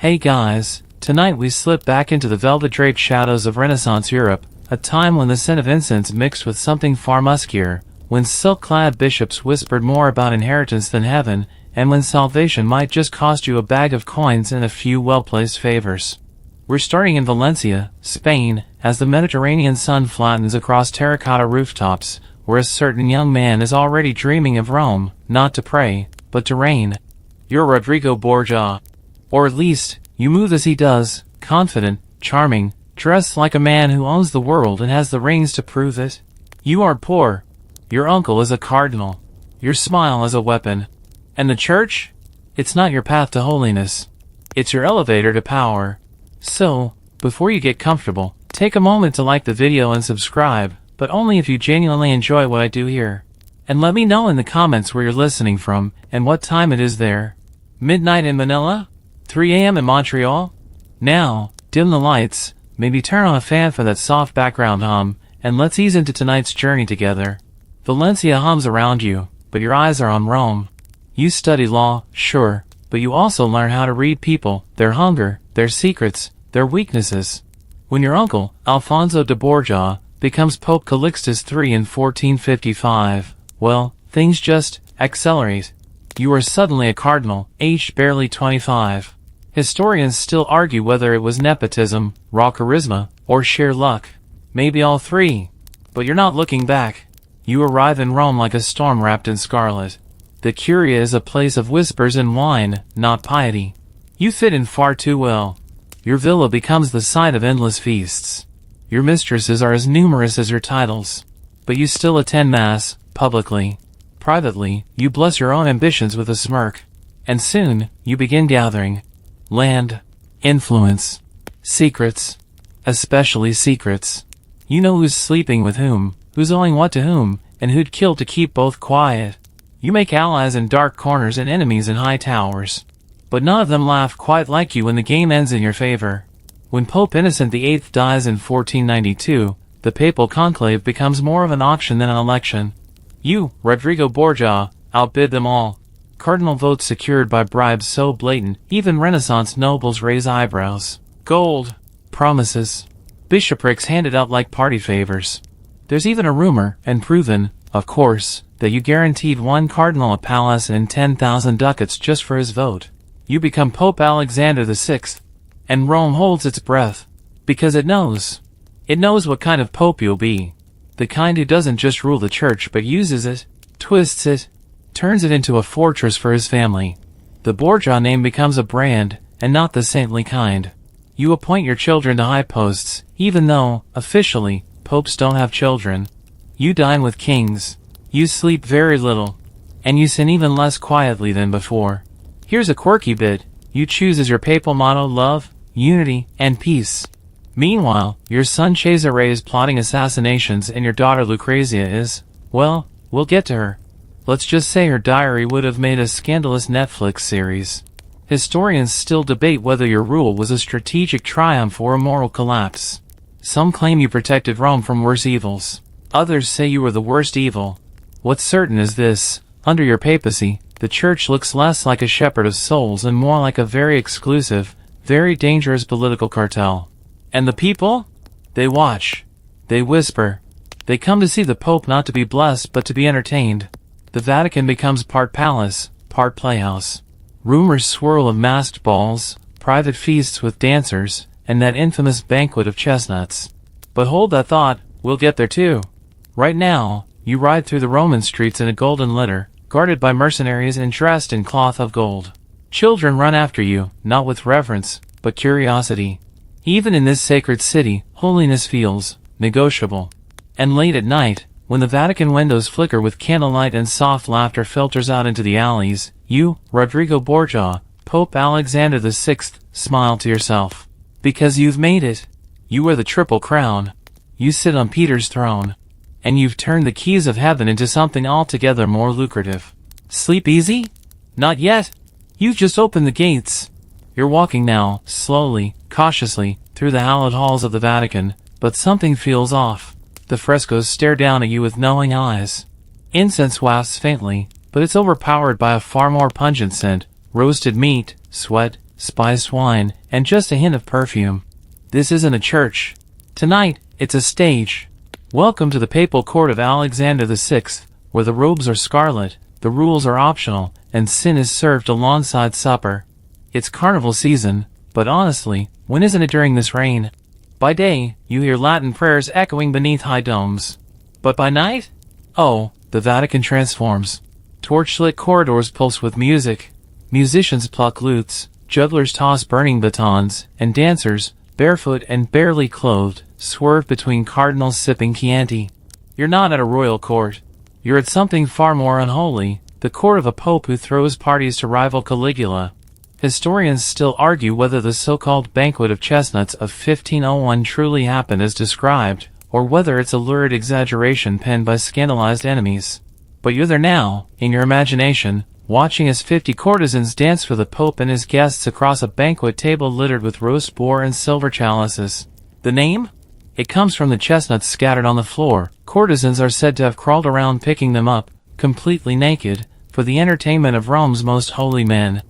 Hey guys, tonight we slip back into the velvet-draped shadows of Renaissance Europe, a time when the scent of incense mixed with something far muskier, when silk-clad bishops whispered more about inheritance than heaven, and when salvation might just cost you a bag of coins and a few well-placed favors. We're starting in Valencia, Spain, as the Mediterranean sun flattens across terracotta rooftops, where a certain young man is already dreaming of Rome, not to pray, but to reign. You're Rodrigo Borgia. Or at least, you move as he does, confident, charming, dressed like a man who owns the world and has the rings to prove it. You are poor. Your uncle is a cardinal. Your smile is a weapon. And the church? It's not your path to holiness. It's your elevator to power. So, before you get comfortable, take a moment to like the video and subscribe, but only if you genuinely enjoy what I do here. And let me know in the comments where you're listening from, and what time it is there. Midnight in Manila? 3 a.m. in Montreal? Now, dim the lights, maybe turn on a fan for that soft background hum, and let's ease into tonight's journey together. Valencia hums around you, but your eyes are on Rome. You study law, sure, but you also learn how to read people, their hunger, their secrets, their weaknesses. When your uncle, Alfonso de Borgia, becomes Pope Calixtus III in 1455, well, things just accelerate. You are suddenly a cardinal, aged barely 25. Historians still argue whether it was nepotism, raw charisma, or sheer luck. Maybe all three. But you're not looking back. You arrive in Rome like a storm wrapped in scarlet. The Curia is a place of whispers and wine, not piety. You fit in far too well. Your villa becomes the site of endless feasts. Your mistresses are as numerous as your titles. But you still attend Mass, publicly. Privately, you bless your own ambitions with a smirk. And soon, you begin gathering land, influence, secrets, especially secrets. You know who's sleeping with whom, who's owing what to whom, and who'd kill to keep both quiet. You make allies in dark corners and enemies in high towers. But none of them laugh quite like you when the game ends in your favor. When Pope Innocent VIII dies in 1492, the papal conclave becomes more of an auction than an election. You, Rodrigo Borgia, outbid them all. Cardinal votes secured by bribes so blatant, even Renaissance nobles raise eyebrows. Gold. Promises. Bishoprics handed out like party favors. There's even a rumor, and proven, of course, that you guaranteed one cardinal a palace and 10,000 ducats just for his vote. You become Pope Alexander VI. And Rome holds its breath. Because it knows. It knows what kind of pope you'll be. The kind who doesn't just rule the church but uses it, twists it, turns it into a fortress for his family. The Borgia name becomes a brand, and not the saintly kind. You appoint your children to high posts, even though, officially, popes don't have children. You dine with kings. You sleep very little. And you sin even less quietly than before. Here's a quirky bit. You choose as your papal motto love, unity, and peace. Meanwhile, your son Cesare is plotting assassinations and your daughter Lucrezia is, well, we'll get to her. Let's just say her diary would have made a scandalous Netflix series. Historians still debate whether your rule was a strategic triumph or a moral collapse. Some claim you protected Rome from worse evils. Others say you were the worst evil. What's certain is this, under your papacy, the church looks less like a shepherd of souls and more like a very exclusive, very dangerous political cartel. And the people? They watch. They whisper. They come to see the Pope not to be blessed but to be entertained. The Vatican becomes part palace, part playhouse. Rumors swirl of masked balls, private feasts with dancers, and that infamous banquet of chestnuts. But hold that thought, we'll get there too. Right now, you ride through the Roman streets in a golden litter, guarded by mercenaries and dressed in cloth of gold. Children run after you, not with reverence, but curiosity. Even in this sacred city, holiness feels negotiable. And late at night, when the Vatican windows flicker with candlelight and soft laughter filters out into the alleys, you, Rodrigo Borgia, Pope Alexander VI, smile to yourself. Because you've made it. You wear the triple crown. You sit on Peter's throne. And you've turned the keys of heaven into something altogether more lucrative. Sleep easy? Not yet. You've just opened the gates. You're walking now, slowly, cautiously, through the hallowed halls of the Vatican, but something feels off. The frescoes stare down at you with knowing eyes. Incense wafts faintly, but it's overpowered by a far more pungent scent, roasted meat, sweat, spiced wine, and just a hint of perfume. This isn't a church. Tonight, it's a stage. Welcome to the papal court of Alexander VI, where the robes are scarlet, the rules are optional, and sin is served alongside supper. It's carnival season, but honestly, when isn't it during this reign? By day, you hear Latin prayers echoing beneath high domes. But by night? Oh, the Vatican transforms. Torchlit corridors pulse with music. Musicians pluck lutes, jugglers toss burning batons, and dancers, barefoot and barely clothed, swerve between cardinals sipping Chianti. You're not at a royal court. You're at something far more unholy, the court of a pope who throws parties to rival Caligula. Historians still argue whether the so-called banquet of chestnuts of 1501 truly happened as described, or whether it's a lurid exaggeration penned by scandalized enemies. But you're there now, in your imagination, watching as 50 courtesans dance for the Pope and his guests across a banquet table littered with roast boar and silver chalices. The name? It comes from the chestnuts scattered on the floor. Courtesans are said to have crawled around picking them up, completely naked, for the entertainment of Rome's most holy men.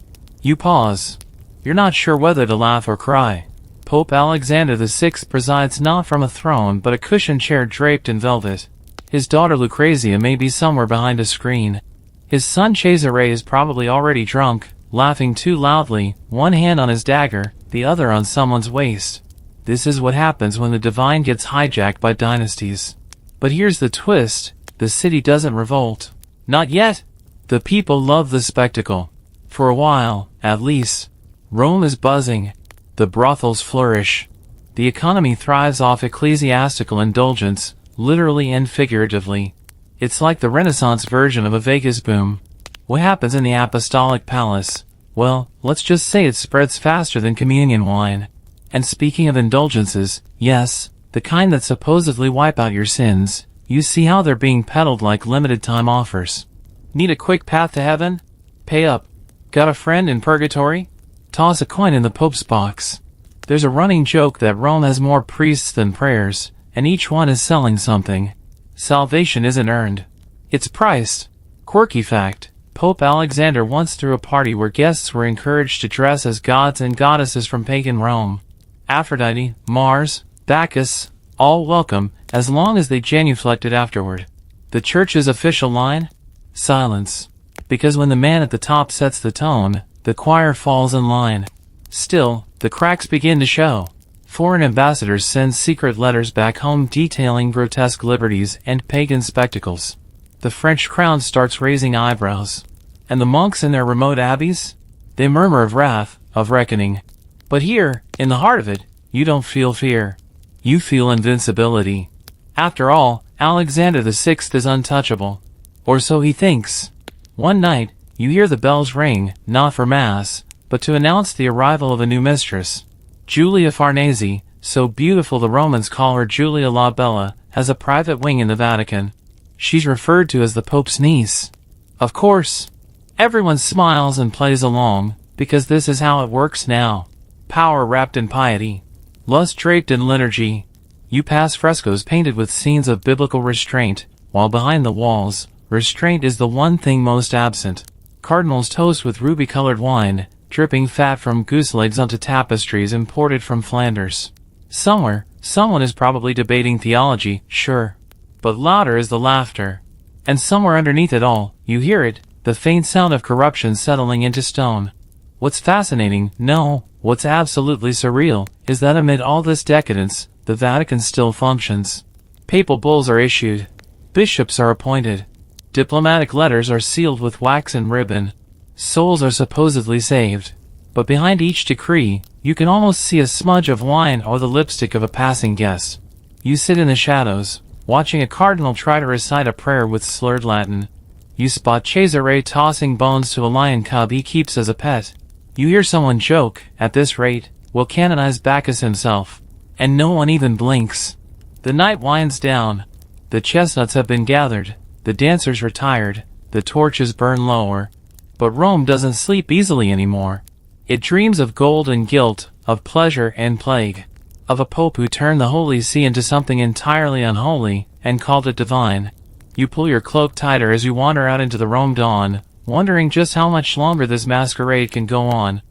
You pause. You're not sure whether to laugh or cry. Pope Alexander VI presides not from a throne but a cushioned chair draped in velvet. His daughter Lucrezia may be somewhere behind a screen. His son Cesare is probably already drunk, laughing too loudly, one hand on his dagger, the other on someone's waist. This is what happens when the divine gets hijacked by dynasties. But here's the twist, the city doesn't revolt. Not yet. The people love the spectacle. For a while, at least. Rome is buzzing. The brothels flourish. The economy thrives off ecclesiastical indulgence, literally and figuratively. It's like the Renaissance version of a Vegas boom. What happens in the Apostolic Palace? Well, let's just say it spreads faster than communion wine. And speaking of indulgences, yes, the kind that supposedly wipe out your sins, you see how they're being peddled like limited-time offers. Need a quick path to heaven? Pay up. Got a friend in purgatory? Toss a coin in the Pope's box. There's a running joke that Rome has more priests than prayers, and each one is selling something. Salvation isn't earned. It's priced. Quirky fact, Pope Alexander once threw a party where guests were encouraged to dress as gods and goddesses from pagan Rome. Aphrodite, Mars, Bacchus, all welcome, as long as they genuflected afterward. The church's official line? Silence. Because when the man at the top sets the tone, the choir falls in line. Still, the cracks begin to show. Foreign ambassadors send secret letters back home detailing grotesque liberties and pagan spectacles. The French crown starts raising eyebrows. And the monks in their remote abbeys? They murmur of wrath, of reckoning. But here, in the heart of it, you don't feel fear. You feel invincibility. After all, Alexander VI is untouchable. Or so he thinks. One night, you hear the bells ring, not for mass, but to announce the arrival of a new mistress. Julia Farnese, so beautiful the Romans call her Julia la Bella, has a private wing in the Vatican. She's referred to as the Pope's niece. Of course. Everyone smiles and plays along, because this is how it works now. Power wrapped in piety. Lust draped in liturgy. You pass frescoes painted with scenes of biblical restraint, while behind the walls, restraint is the one thing most absent. Cardinals toast with ruby-colored wine, dripping fat from goose legs onto tapestries imported from Flanders. Somewhere, someone is probably debating theology, sure. But louder is the laughter. And somewhere underneath it all, you hear it, the faint sound of corruption settling into stone. What's fascinating, no, what's absolutely surreal, is that amid all this decadence, the Vatican still functions. Papal bulls are issued. Bishops are appointed. Diplomatic letters are sealed with wax and ribbon. Souls are supposedly saved. But behind each decree, you can almost see a smudge of wine or the lipstick of a passing guest. You sit in the shadows, watching a cardinal try to recite a prayer with slurred Latin. You spot Cesare tossing bones to a lion cub he keeps as a pet. You hear someone joke, at this rate, we'll canonize Bacchus himself. And no one even blinks. The night winds down. The chestnuts have been gathered. The dancers retired. The torches burn lower. But Rome doesn't sleep easily anymore. It dreams of gold and guilt, of pleasure and plague, of a pope who turned the Holy See into something entirely unholy, and called it divine. You pull your cloak tighter as you wander out into the Rome dawn, wondering just how much longer this masquerade can go on.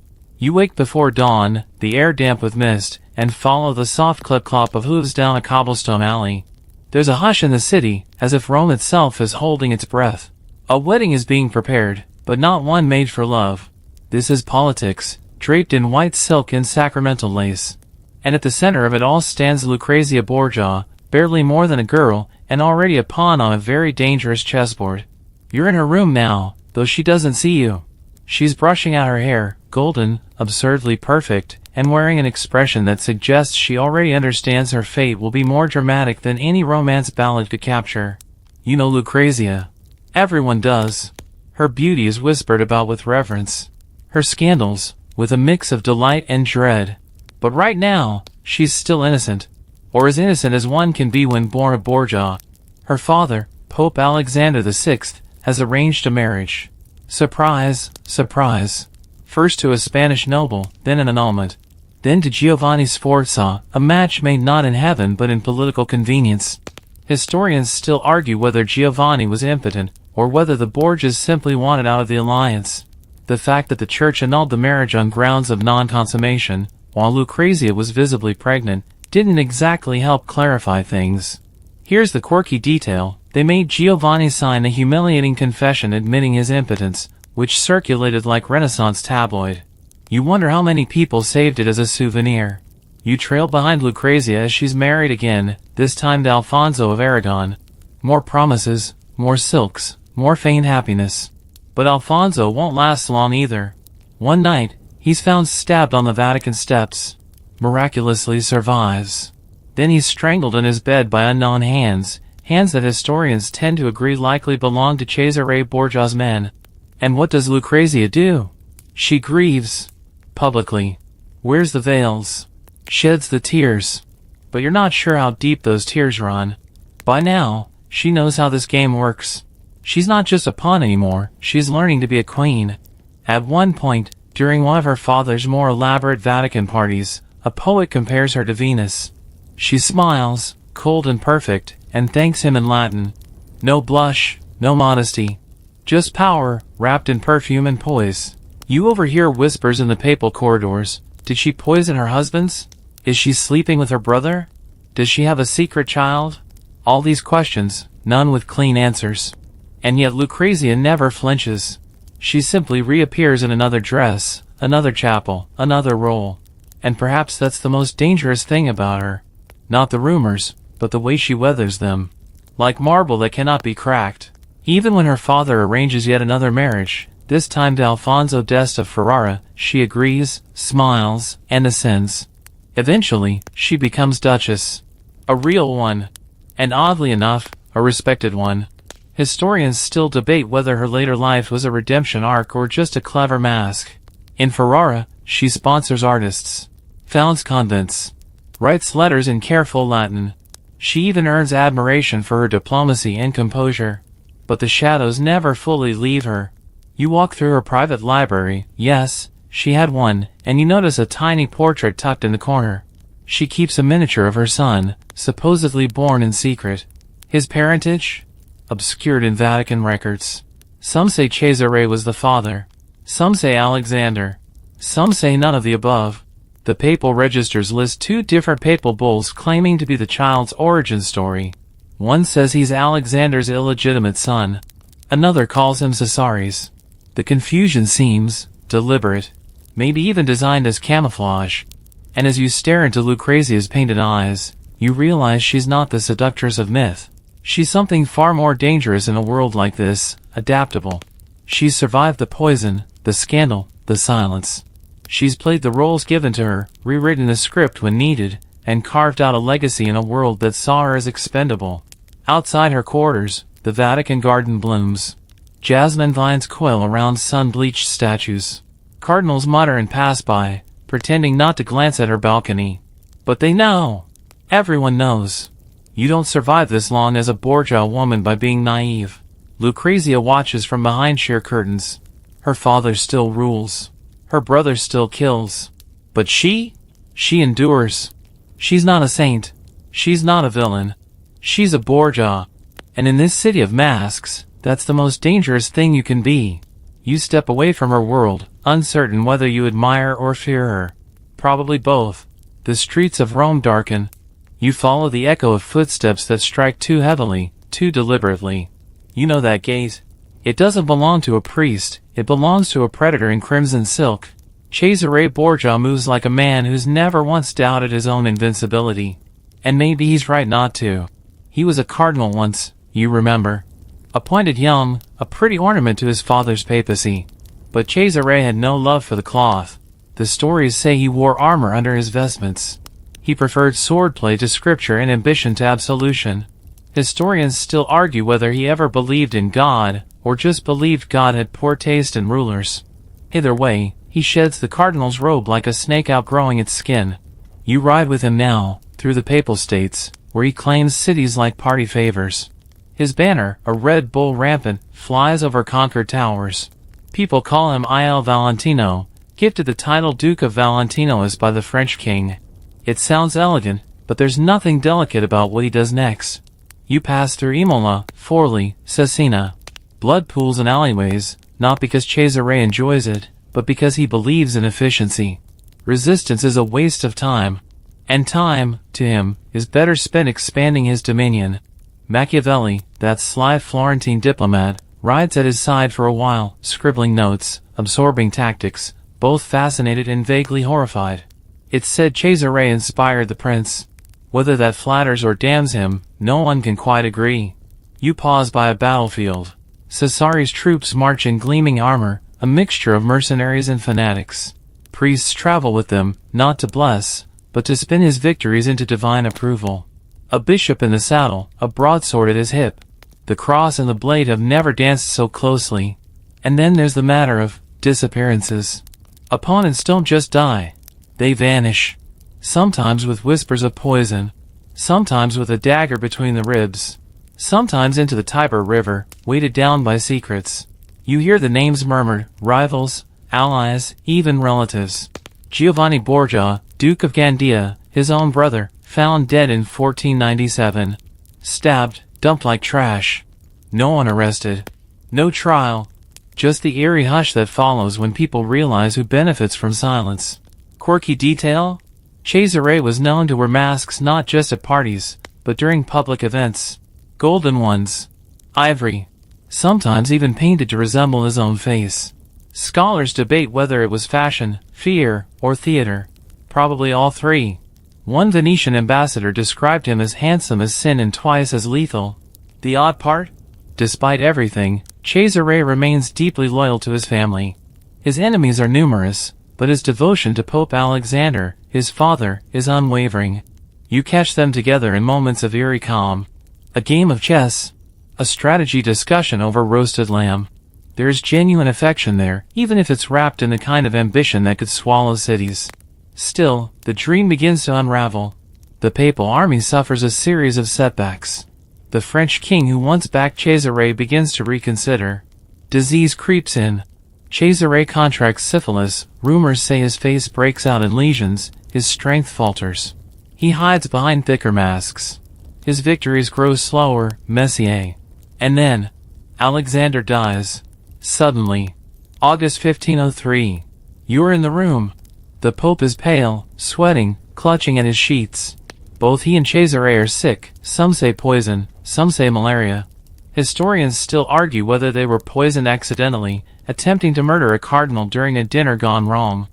You wake before dawn, the air damp with mist, and follow the soft clip-clop of hooves down a cobblestone alley. There's a hush in the city, as if Rome itself is holding its breath. A wedding is being prepared, but not one made for love. This is politics, draped in white silk and sacramental lace. And at the center of it all stands Lucrezia Borgia, barely more than a girl, and already a pawn on a very dangerous chessboard. You're in her room now, though she doesn't see you. She's brushing out her hair, golden, absurdly perfect, and wearing an expression that suggests she already understands her fate will be more dramatic than any romance ballad could capture. You know Lucrezia. Everyone does. Her beauty is whispered about with reverence. Her scandals, with a mix of delight and dread. But right now, she's still innocent. Or as innocent as one can be when born a Borgia. Her father, Pope Alexander VI, has arranged a marriage. Surprise, surprise. First to a Spanish noble, then an annulment. Then to Giovanni Sforza, a match made not in heaven but in political convenience. Historians still argue whether Giovanni was impotent, or whether the Borgias simply wanted out of the alliance. The fact that the church annulled the marriage on grounds of non-consummation, while Lucrezia was visibly pregnant, didn't exactly help clarify things. Here's the quirky detail. They made Giovanni sign a humiliating confession admitting his impotence, which circulated like Renaissance tabloid. You wonder how many people saved it as a souvenir. You trail behind Lucrezia as she's married again, this time to Alfonso of Aragon. More promises, more silks, more feigned happiness. But Alfonso won't last long either. One night, he's found stabbed on the Vatican steps. Miraculously survives. Then he's strangled in his bed by unknown hands, hands that historians tend to agree likely belonged to Cesare Borgia's men. And what does Lucrezia do? She grieves. Publicly. Wears the veils. Sheds the tears. But you're not sure how deep those tears run. By now, she knows how this game works. She's not just a pawn anymore, she's learning to be a queen. At one point, during one of her father's more elaborate Vatican parties, a poet compares her to Venus. She smiles, cold and perfect, and thanks him in Latin. No blush, no modesty. Just power, wrapped in perfume and poise. You overhear whispers in the papal corridors. Did she poison her husband's? Is she sleeping with her brother? Does she have a secret child? All these questions, none with clean answers. And yet Lucrezia never flinches. She simply reappears in another dress, another chapel, another role. And perhaps that's the most dangerous thing about her. Not the rumors, but the way she weathers them. Like marble that cannot be cracked. Even when her father arranges yet another marriage, this time to Alfonso d'Este of Ferrara, she agrees, smiles, and assents. Eventually, she becomes Duchess. A real one. And oddly enough, a respected one. Historians still debate whether her later life was a redemption arc or just a clever mask. In Ferrara, she sponsors artists, founds convents, writes letters in careful Latin. She even earns admiration for her diplomacy and composure. But the shadows never fully leave her. You walk through her private library, yes, she had one, and you notice a tiny portrait tucked in the corner. She keeps a miniature of her son, supposedly born in secret. His parentage? Obscured in Vatican records. Some say Cesare was the father. Some say Alexander. Some say none of the above. The papal registers list 2 different papal bulls claiming to be the child's origin story. One says he's Alexander's illegitimate son. Another calls him Cesare's. The confusion seems deliberate, maybe even designed as camouflage. And as you stare into Lucrezia's painted eyes, you realize she's not the seductress of myth. She's something far more dangerous in a world like this, adaptable. She's survived the poison, the scandal, the silence. She's played the roles given to her, rewritten the script when needed, and carved out a legacy in a world that saw her as expendable. Outside her quarters, the Vatican garden blooms. Jasmine vines coil around sun-bleached statues. Cardinals mutter and pass by, pretending not to glance at her balcony. But they know. Everyone knows. You don't survive this long as a Borgia woman by being naive. Lucrezia watches from behind sheer curtains. Her father still rules. Her brother still kills. But she endures. She's not a saint. She's not a villain. She's a Borgia. And in this city of masks, that's the most dangerous thing you can be. You step away from her world, uncertain whether you admire or fear her. Probably both. The streets of Rome darken. You follow the echo of footsteps that strike too heavily, too deliberately. You know that gait. It doesn't belong to a priest, it belongs to a predator in crimson silk. Cesare Borgia moves like a man who's never once doubted his own invincibility. And maybe he's right not to. He was a cardinal once, you remember. Appointed young, a pretty ornament to his father's papacy. But Cesare had no love for the cloth. The stories say he wore armor under his vestments. He preferred swordplay to scripture and ambition to absolution. Historians still argue whether he ever believed in God, or just believed God had poor taste in rulers. Either way, he sheds the cardinal's robe like a snake outgrowing its skin. You ride with him now, through the papal states, where he claims cities like party favors. His banner, a red bull rampant, flies over conquered towers. People call him Il Valentino, gifted the title Duke of Valentinois by the French king. It sounds elegant, but there's nothing delicate about what he does next. You pass through Imola, Forli, Cesena. Blood pools in alleyways, not because Cesare enjoys it, but because he believes in efficiency. Resistance is a waste of time. And time, to him, is better spent expanding his dominion. Machiavelli, that sly Florentine diplomat, rides at his side for a while, scribbling notes, absorbing tactics, both fascinated and vaguely horrified. It's said Cesare inspired the prince. Whether that flatters or damns him, no one can quite agree. You pause by a battlefield. Cesare's troops march in gleaming armor, a mixture of mercenaries and fanatics. Priests travel with them, not to bless, but to spin his victories into divine approval. A bishop in the saddle, a broadsword at his hip. The cross and the blade have never danced so closely. And then there's the matter of disappearances. Opponents don't just die. They vanish. Sometimes with whispers of poison. Sometimes with a dagger between the ribs. Sometimes into the Tiber River, weighted down by secrets. You hear the names murmured, rivals, allies, even relatives. Giovanni Borgia, Duke of Gandia, his own brother, found dead in 1497. Stabbed, dumped like trash. No one arrested. No trial. Just the eerie hush that follows when people realize who benefits from silence. Quirky detail? Cesare was known to wear masks not just at parties, but during public events. Golden ones. Ivory. Sometimes even painted to resemble his own face. Scholars debate whether it was fashion, fear, or theater. Probably all three. One Venetian ambassador described him as handsome as sin and twice as lethal. The odd part? Despite everything, Cesare remains deeply loyal to his family. His enemies are numerous, but his devotion to Pope Alexander, his father, is unwavering. You catch them together in moments of eerie calm. A game of chess. A strategy discussion over roasted lamb. There is genuine affection there, even if it's wrapped in the kind of ambition that could swallow cities. Still, the dream begins to unravel. The papal army suffers a series of setbacks. The French king who once backed Cesare begins to reconsider. Disease creeps in. Cesare contracts syphilis, rumors say his face breaks out in lesions, his strength falters. He hides behind thicker masks. His victories grow slower, messier. And then, Alexander dies. Suddenly. August 1503. You're in the room. The Pope is pale, sweating, clutching at his sheets. Both he and Cesare are sick, some say poison, some say malaria. Historians still argue whether they were poisoned accidentally, attempting to murder a cardinal during a dinner gone wrong.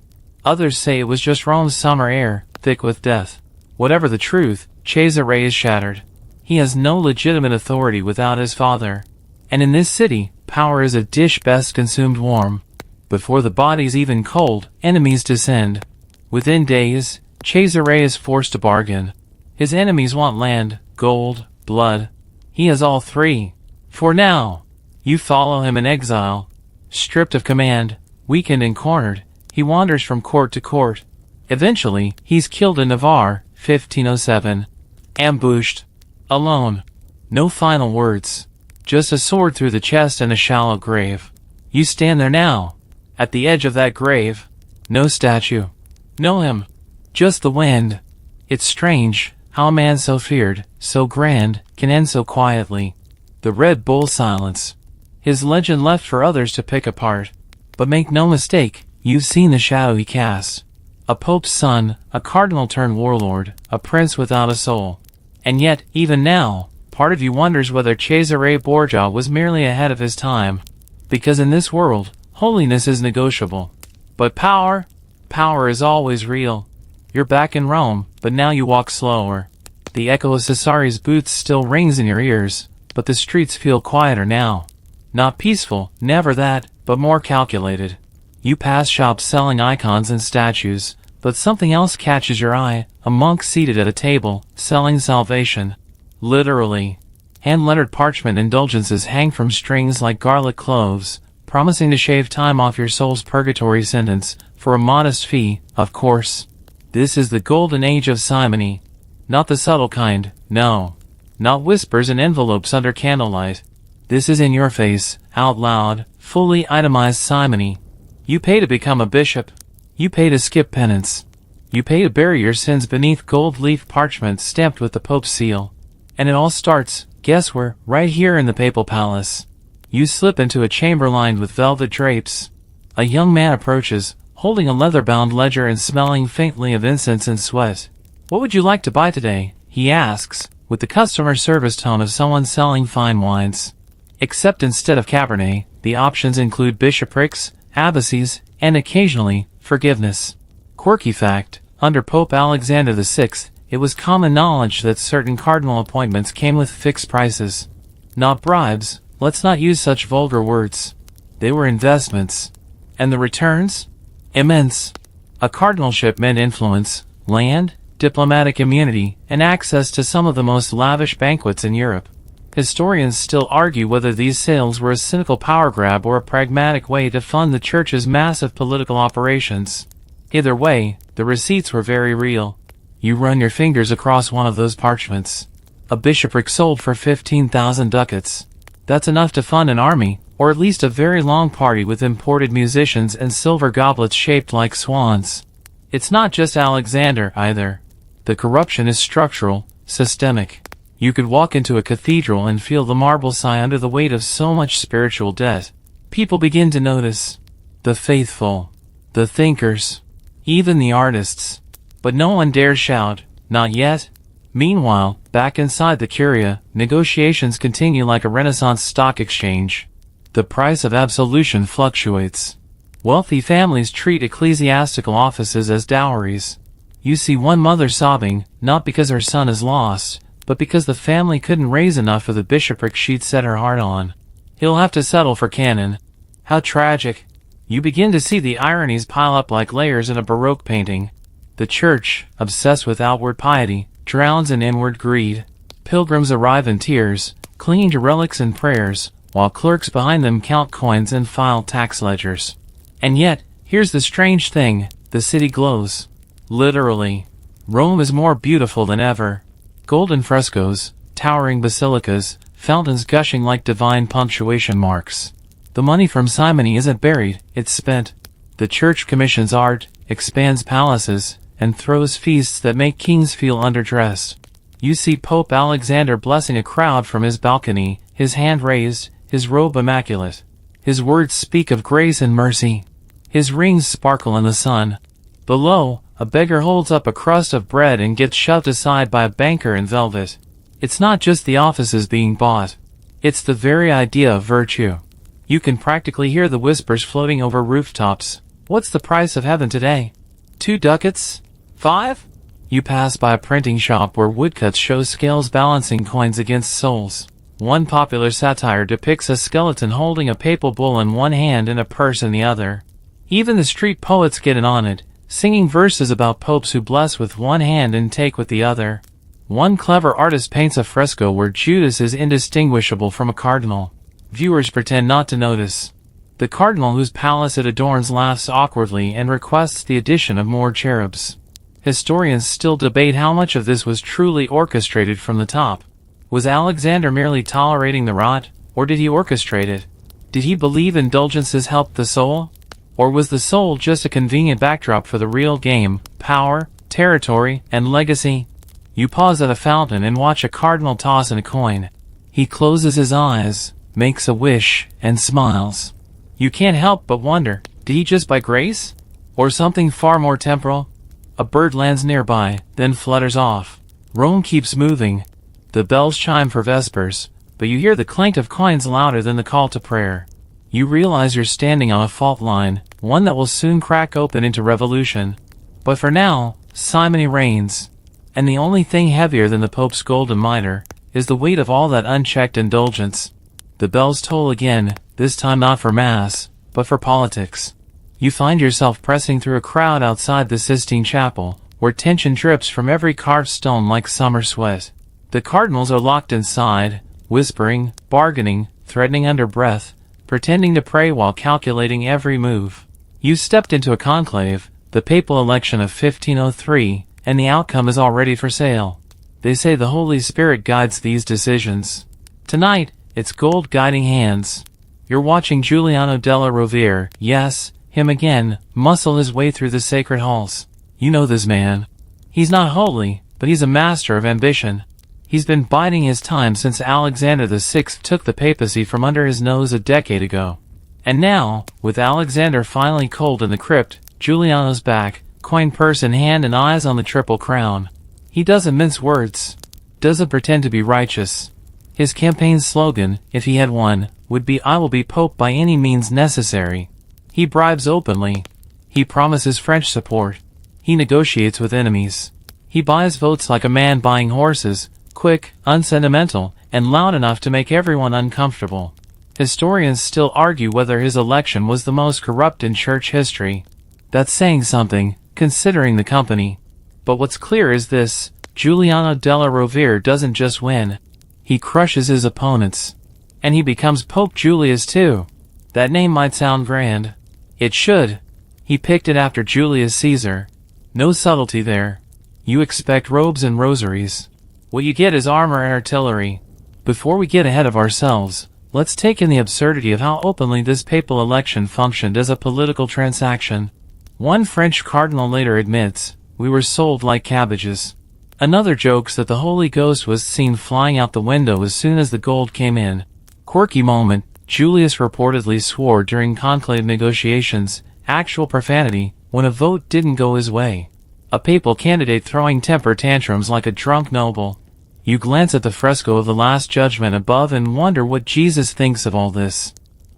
Others say it was just Rome's summer air, thick with death. Whatever the truth, Cesare is shattered. He has no legitimate authority without his father. And in this city, power is a dish best consumed warm. Before the body's even cold, enemies descend. Within days, Cesare is forced to bargain. His enemies want land, gold, blood. He has all three. For now, you follow him in exile. Stripped of command, weakened and cornered, he wanders from court to court. Eventually, he's killed in Navarre, 1507. Ambushed. Alone. No final words. Just a sword through the chest and a shallow grave. You stand there now. At the edge of that grave. No statue. No him. Just the wind. It's strange how a man so feared, so grand, can end so quietly. The Red Bull silence. His legend left for others to pick apart. But make no mistake, You've seen the shadow he casts. A pope's son, a cardinal turned warlord, a prince without a soul. And yet, even now, part of you wonders whether Cesare Borgia was merely ahead of his time. Because in this world, holiness is negotiable. But power is always real. You're back in Rome, but now you walk slower. The echo of Cesare's boots still rings in your ears, but the streets feel quieter now. Not peaceful, never that, but more calculated. You pass shops selling icons and statues, but something else catches your eye, a monk seated at a table, selling salvation. Literally. Hand-lettered parchment indulgences hang from strings like garlic cloves, promising to shave time off your soul's purgatory sentence, for a modest fee, of course. This is the golden age of simony. Not the subtle kind, no. Not whispers and envelopes under candlelight. This is in your face, out loud, fully itemized simony. You pay to become a bishop. You pay to skip penance. You pay to bury your sins beneath gold-leaf parchment stamped with the Pope's seal. And it all starts, guess where, right here in the papal palace. You slip into a chamber lined with velvet drapes. A young man approaches, holding a leather-bound ledger and smelling faintly of incense and sweat. "What would you like to buy today?" he asks, with the customer service tone of someone selling fine wines. Except instead of Cabernet, the options include bishoprics, abbacies, and occasionally, forgiveness. Quirky fact, under Pope Alexander VI, it was common knowledge that certain cardinal appointments came with fixed prices. Not bribes, let's not use such vulgar words. They were investments. And the returns? Immense. A cardinalship meant influence, land, diplomatic immunity, and access to some of the most lavish banquets in Europe. Historians still argue whether these sales were a cynical power grab or a pragmatic way to fund the church's massive political operations. Either way, the receipts were very real. You run your fingers across one of those parchments. A bishopric sold for 15,000 ducats. That's enough to fund an army, or at least a very long party with imported musicians and silver goblets shaped like swans. It's not just Alexander, either. The corruption is structural, systemic. You could walk into a cathedral and feel the marble sigh under the weight of so much spiritual debt. People begin to notice. The faithful. The thinkers. Even the artists. But no one dares shout, not yet. Meanwhile, back inside the Curia, negotiations continue like a Renaissance stock exchange. The price of absolution fluctuates. Wealthy families treat ecclesiastical offices as dowries. You see one mother sobbing, not because her son is lost, but because the family couldn't raise enough for the bishopric she'd set her heart on. He'll have to settle for canon. How tragic. You begin to see the ironies pile up like layers in a Baroque painting. The church, obsessed with outward piety, drowns in inward greed. Pilgrims arrive in tears, clinging to relics and prayers, while clerks behind them count coins and file tax ledgers. And yet, here's the strange thing, the city glows. Literally. Rome is more beautiful than ever. Golden frescoes, towering basilicas, fountains gushing like divine punctuation marks. The money from simony isn't buried, it's spent. The church commissions art, expands palaces, and throws feasts that make kings feel underdressed. You see Pope Alexander blessing a crowd from his balcony, his hand raised, his robe immaculate. His words speak of grace and mercy. His rings sparkle in the sun. Below, a beggar holds up a crust of bread and gets shoved aside by a banker in velvet. It's not just the offices being bought. It's the very idea of virtue. You can practically hear the whispers floating over rooftops. What's the price of heaven today? 2 ducats? 5? You pass by a printing shop where woodcuts show scales balancing coins against souls. One popular satire depicts a skeleton holding a papal bull in one hand and a purse in the other. Even the street poets get in on it, singing verses about popes who bless with one hand and take with the other. One clever artist paints a fresco where Judas is indistinguishable from a cardinal. Viewers pretend not to notice. The cardinal whose palace it adorns laughs awkwardly and requests the addition of more cherubs. Historians still debate how much of this was truly orchestrated from the top. Was Alexander merely tolerating the rot, or did he orchestrate it? Did he believe indulgences helped the soul? Or was the soul just a convenient backdrop for the real game, power, territory, and legacy? You pause at a fountain and watch a cardinal toss in a coin. He closes his eyes, makes a wish, and smiles. You can't help but wonder, did Did he just by grace? Or something far more temporal? A bird lands nearby, then flutters off. Rome keeps moving. The bells chime for vespers, but you hear the clank of coins louder than the call to prayer. You realize you're standing on a fault line, one that will soon crack open into revolution. But for now, simony reigns. And the only thing heavier than the Pope's golden mitre is the weight of all that unchecked indulgence. The bells toll again, this time not for Mass, but for politics. You find yourself pressing through a crowd outside the Sistine Chapel, where tension drips from every carved stone like summer sweat. The cardinals are locked inside, whispering, bargaining, threatening under breath, pretending to pray while calculating every move. You stepped into a conclave, the papal election of 1503, and the outcome is already for sale. They say the Holy Spirit guides these decisions. Tonight, it's gold guiding hands. You're watching Giuliano della Rovere, yes, him again, muscle his way through the sacred halls. You know this man. He's not holy, but he's a master of ambition. He's been biding his time since Alexander VI took the papacy from under his nose a decade ago. And now, with Alexander finally cold in the crypt, Giuliano's back, coin purse in hand and eyes on the Triple Crown. He doesn't mince words. Doesn't pretend to be righteous. His campaign slogan, if he had one, would be "I will be Pope by any means necessary." He bribes openly. He promises French support. He negotiates with enemies. He buys votes like a man buying horses, quick, unsentimental, and loud enough to make everyone uncomfortable. Historians still argue whether his election was the most corrupt in church history. That's saying something, considering the company. But what's clear is this: Giuliano della Rovere doesn't just win. He crushes his opponents. And he becomes Pope Julius too. That name might sound grand. It should. He picked it after Julius Caesar. No subtlety there. You expect robes and rosaries. What you get is armor and artillery. Before we get ahead of ourselves, let's take in the absurdity of how openly this papal election functioned as a political transaction. One French cardinal later admits, "We were sold like cabbages." Another jokes that the Holy Ghost was seen flying out the window as soon as the gold came in. Quirky moment, Julius reportedly swore during conclave negotiations, actual profanity, when a vote didn't go his way. A papal candidate throwing temper tantrums like a drunk noble. You glance at the fresco of the Last Judgment above and wonder what Jesus thinks of all this.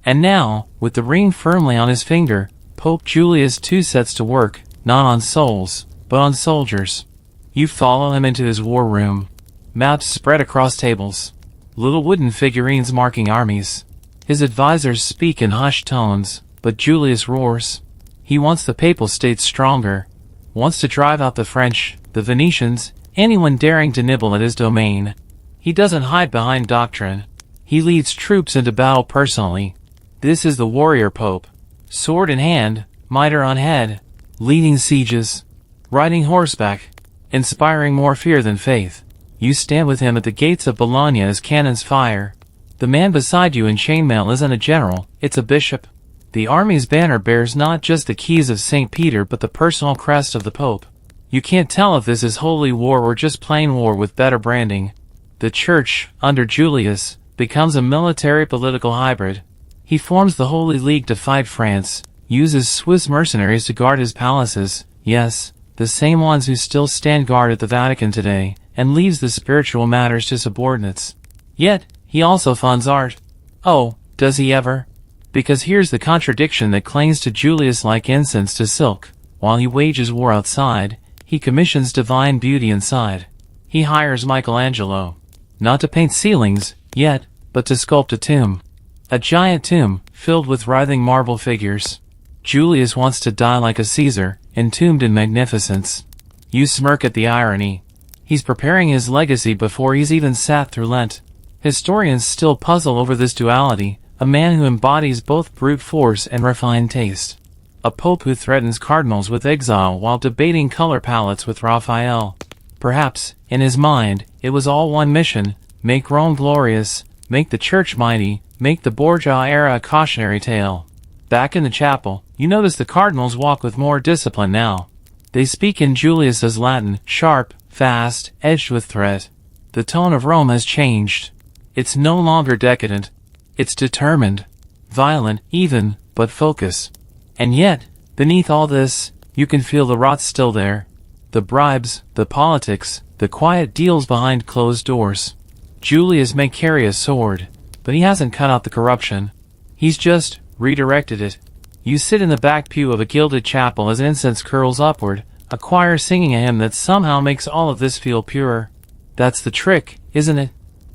And now, with the ring firmly on his finger, Pope Julius II sets to work, not on souls, but on soldiers. You follow him into his war room. Maps spread across tables. Little wooden figurines marking armies. His advisors speak in hushed tones, but Julius roars. He wants the papal states stronger. Wants to drive out the French, the Venetians, anyone daring to nibble at his domain. He doesn't hide behind doctrine. He leads troops into battle personally. This is the warrior pope. Sword in hand, mitre on head. Leading sieges. Riding horseback. Inspiring more fear than faith. You stand with him at the gates of Bologna as cannons fire. The man beside you in chainmail isn't a general, it's a bishop. The army's banner bears not just the keys of St. Peter but the personal crest of the Pope. You can't tell if this is holy war or just plain war with better branding. The church, under Julius, becomes a military-political hybrid. He forms the Holy League to fight France, uses Swiss mercenaries to guard his palaces, yes, the same ones who still stand guard at the Vatican today, and leaves the spiritual matters to subordinates. Yet, he also funds art. Oh, does he ever? Because here's the contradiction that clings to Julius like incense to silk. While he wages war outside, he commissions divine beauty inside. He hires Michelangelo. Not to paint ceilings, yet, but to sculpt a tomb. A giant tomb, filled with writhing marble figures. Julius wants to die like a Caesar, entombed in magnificence. You smirk at the irony. He's preparing his legacy before he's even sat through Lent. Historians still puzzle over this duality, a man who embodies both brute force and refined taste. A pope who threatens cardinals with exile while debating color palettes with Raphael. Perhaps, in his mind, it was all one mission: make Rome glorious, make the church mighty, make the Borgia era a cautionary tale. Back in the chapel, you notice the cardinals walk with more discipline now. They speak in Julius's Latin, sharp, fast, edged with threat. The tone of Rome has changed. It's no longer decadent. It's determined. Violent, even, but focused. And yet, beneath all this, you can feel the rot still there. The bribes, the politics, the quiet deals behind closed doors. Julius may carry a sword, but he hasn't cut out the corruption. He's just redirected it. You sit in the back pew of a gilded chapel as incense curls upward, a choir singing a hymn that somehow makes all of this feel purer. That's the trick, isn't it?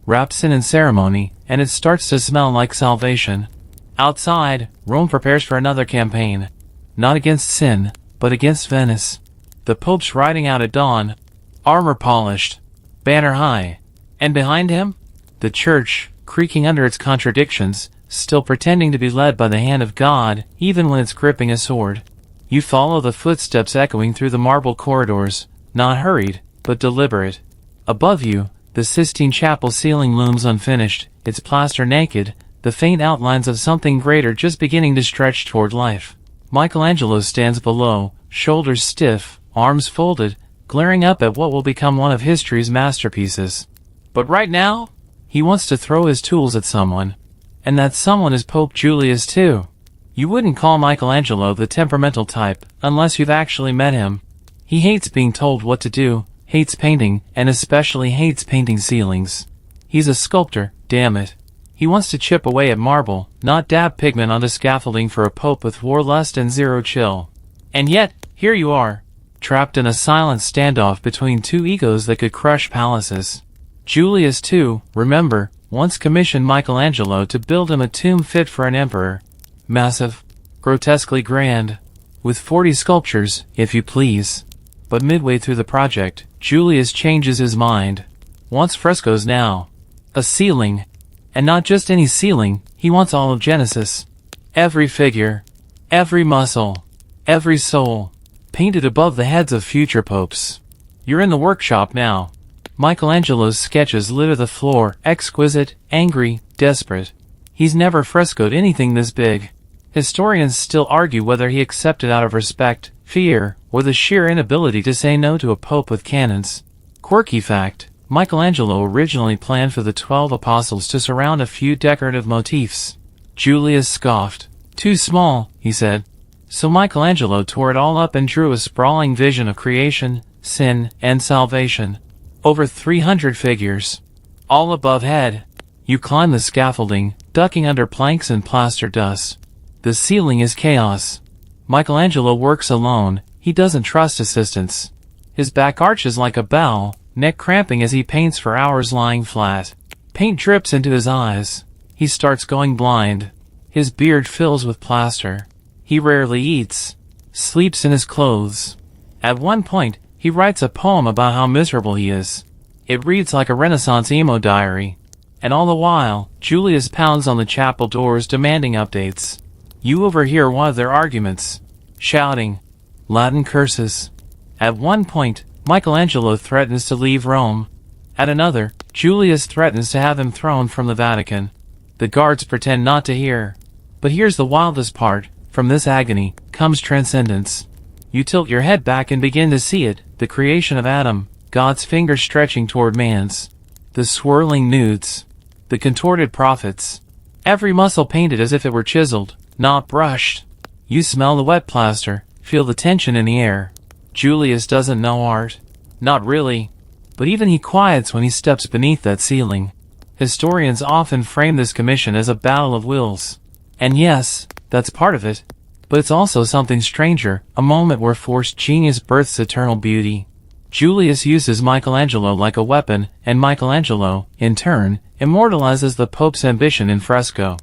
Wrap sin in ceremony, and it starts to smell like salvation. Outside, Rome prepares for another campaign. Not against sin, but against Venice. The Pope's riding out at dawn, armor polished, banner high. And behind him? The church, creaking under its contradictions, still pretending to be led by the hand of God, even when it's gripping a sword. You follow the footsteps echoing through the marble corridors, not hurried, but deliberate. Above you, the Sistine Chapel ceiling looms unfinished, its plaster naked, the faint outlines of something greater just beginning to stretch toward life. Michelangelo stands below, shoulders stiff, arms folded, glaring up at what will become one of history's masterpieces. But right now, he wants to throw his tools at someone. And that someone is Pope Julius too. You wouldn't call Michelangelo the temperamental type, unless you've actually met him. He hates being told what to do, hates painting, and especially hates painting ceilings. He's a sculptor, damn it. He wants to chip away at marble, not dab pigment onto scaffolding for a pope with warlust and zero chill. And yet, here you are, trapped in a silent standoff between two egos that could crush palaces. Julius too, remember, once commissioned Michelangelo to build him a tomb fit for an emperor. Massive, grotesquely grand, with 40 sculptures, if you please. But midway through the project, Julius changes his mind. Wants frescoes now. A ceiling. And not just any ceiling, he wants all of Genesis. Every figure, every muscle, every soul, painted above the heads of future popes. You're in the workshop now. Michelangelo's sketches litter the floor, exquisite, angry, desperate. He's never frescoed anything this big. Historians still argue whether he accepted out of respect, fear, or the sheer inability to say no to a pope with cannons. Quirky fact, Michelangelo originally planned for the 12 apostles to surround a few decorative motifs. Julius scoffed. Too small, he said. So Michelangelo tore it all up and drew a sprawling vision of creation, sin, and salvation. Over 300 figures. All above head. You climb the scaffolding, ducking under planks and plaster dust. The ceiling is chaos. Michelangelo works alone, he doesn't trust assistants. His back arches like a bow, neck cramping as he paints for hours lying flat. Paint drips into his eyes. He starts going blind. His beard fills with plaster. He rarely eats. Sleeps in his clothes. At one point, he writes a poem about how miserable he is. It reads like a Renaissance emo diary. And all the while, Julius pounds on the chapel doors demanding updates. You overhear one of their arguments. Shouting. Latin curses. At one point, Michelangelo threatens to leave Rome. At another, Julius threatens to have him thrown from the Vatican. The guards pretend not to hear. But here's the wildest part. From this agony, comes transcendence. You tilt your head back and begin to see it, the creation of Adam, God's finger stretching toward man's. The swirling nudes. The contorted prophets. Every muscle painted as if it were chiseled, not brushed. You smell the wet plaster, feel the tension in the air. Julius doesn't know art. Not really. But even he quiets when he steps beneath that ceiling. Historians often frame this commission as a battle of wills. And yes, that's part of it. But it's also something stranger, a moment where forced genius births eternal beauty. Julius uses Michelangelo like a weapon, and Michelangelo, in turn, immortalizes the Pope's ambition in fresco.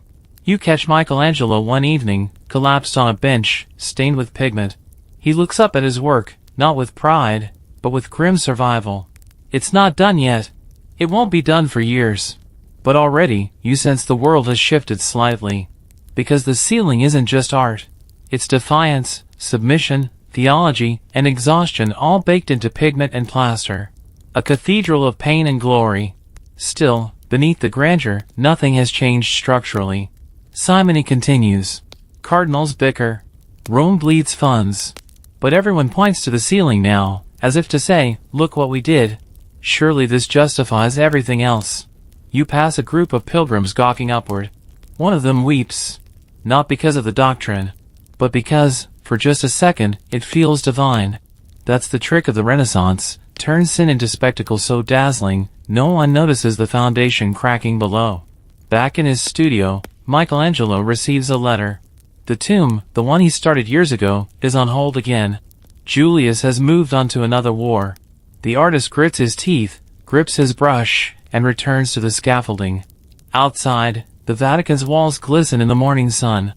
You catch Michelangelo one evening, collapsed on a bench, stained with pigment. He looks up at his work, not with pride, but with grim survival. It's not done yet. It won't be done for years. But already, you sense the world has shifted slightly. Because the ceiling isn't just art. It's defiance, submission, theology, and exhaustion all baked into pigment and plaster. A cathedral of pain and glory. Still, beneath the grandeur, nothing has changed structurally. Simony continues. Cardinals bicker. Rome bleeds funds. But everyone points to the ceiling now, as if to say, look what we did. Surely this justifies everything else. You pass a group of pilgrims gawking upward. One of them weeps. Not because of the doctrine, but because, for just a second, it feels divine. That's the trick of the Renaissance. Turn sin into spectacle so dazzling, no one notices the foundation cracking below. Back in his studio, Michelangelo receives a letter. The tomb, the one he started years ago, is on hold again. Julius has moved on to another war. The artist grits his teeth, grips his brush, and returns to the scaffolding. Outside, the Vatican's walls glisten in the morning sun.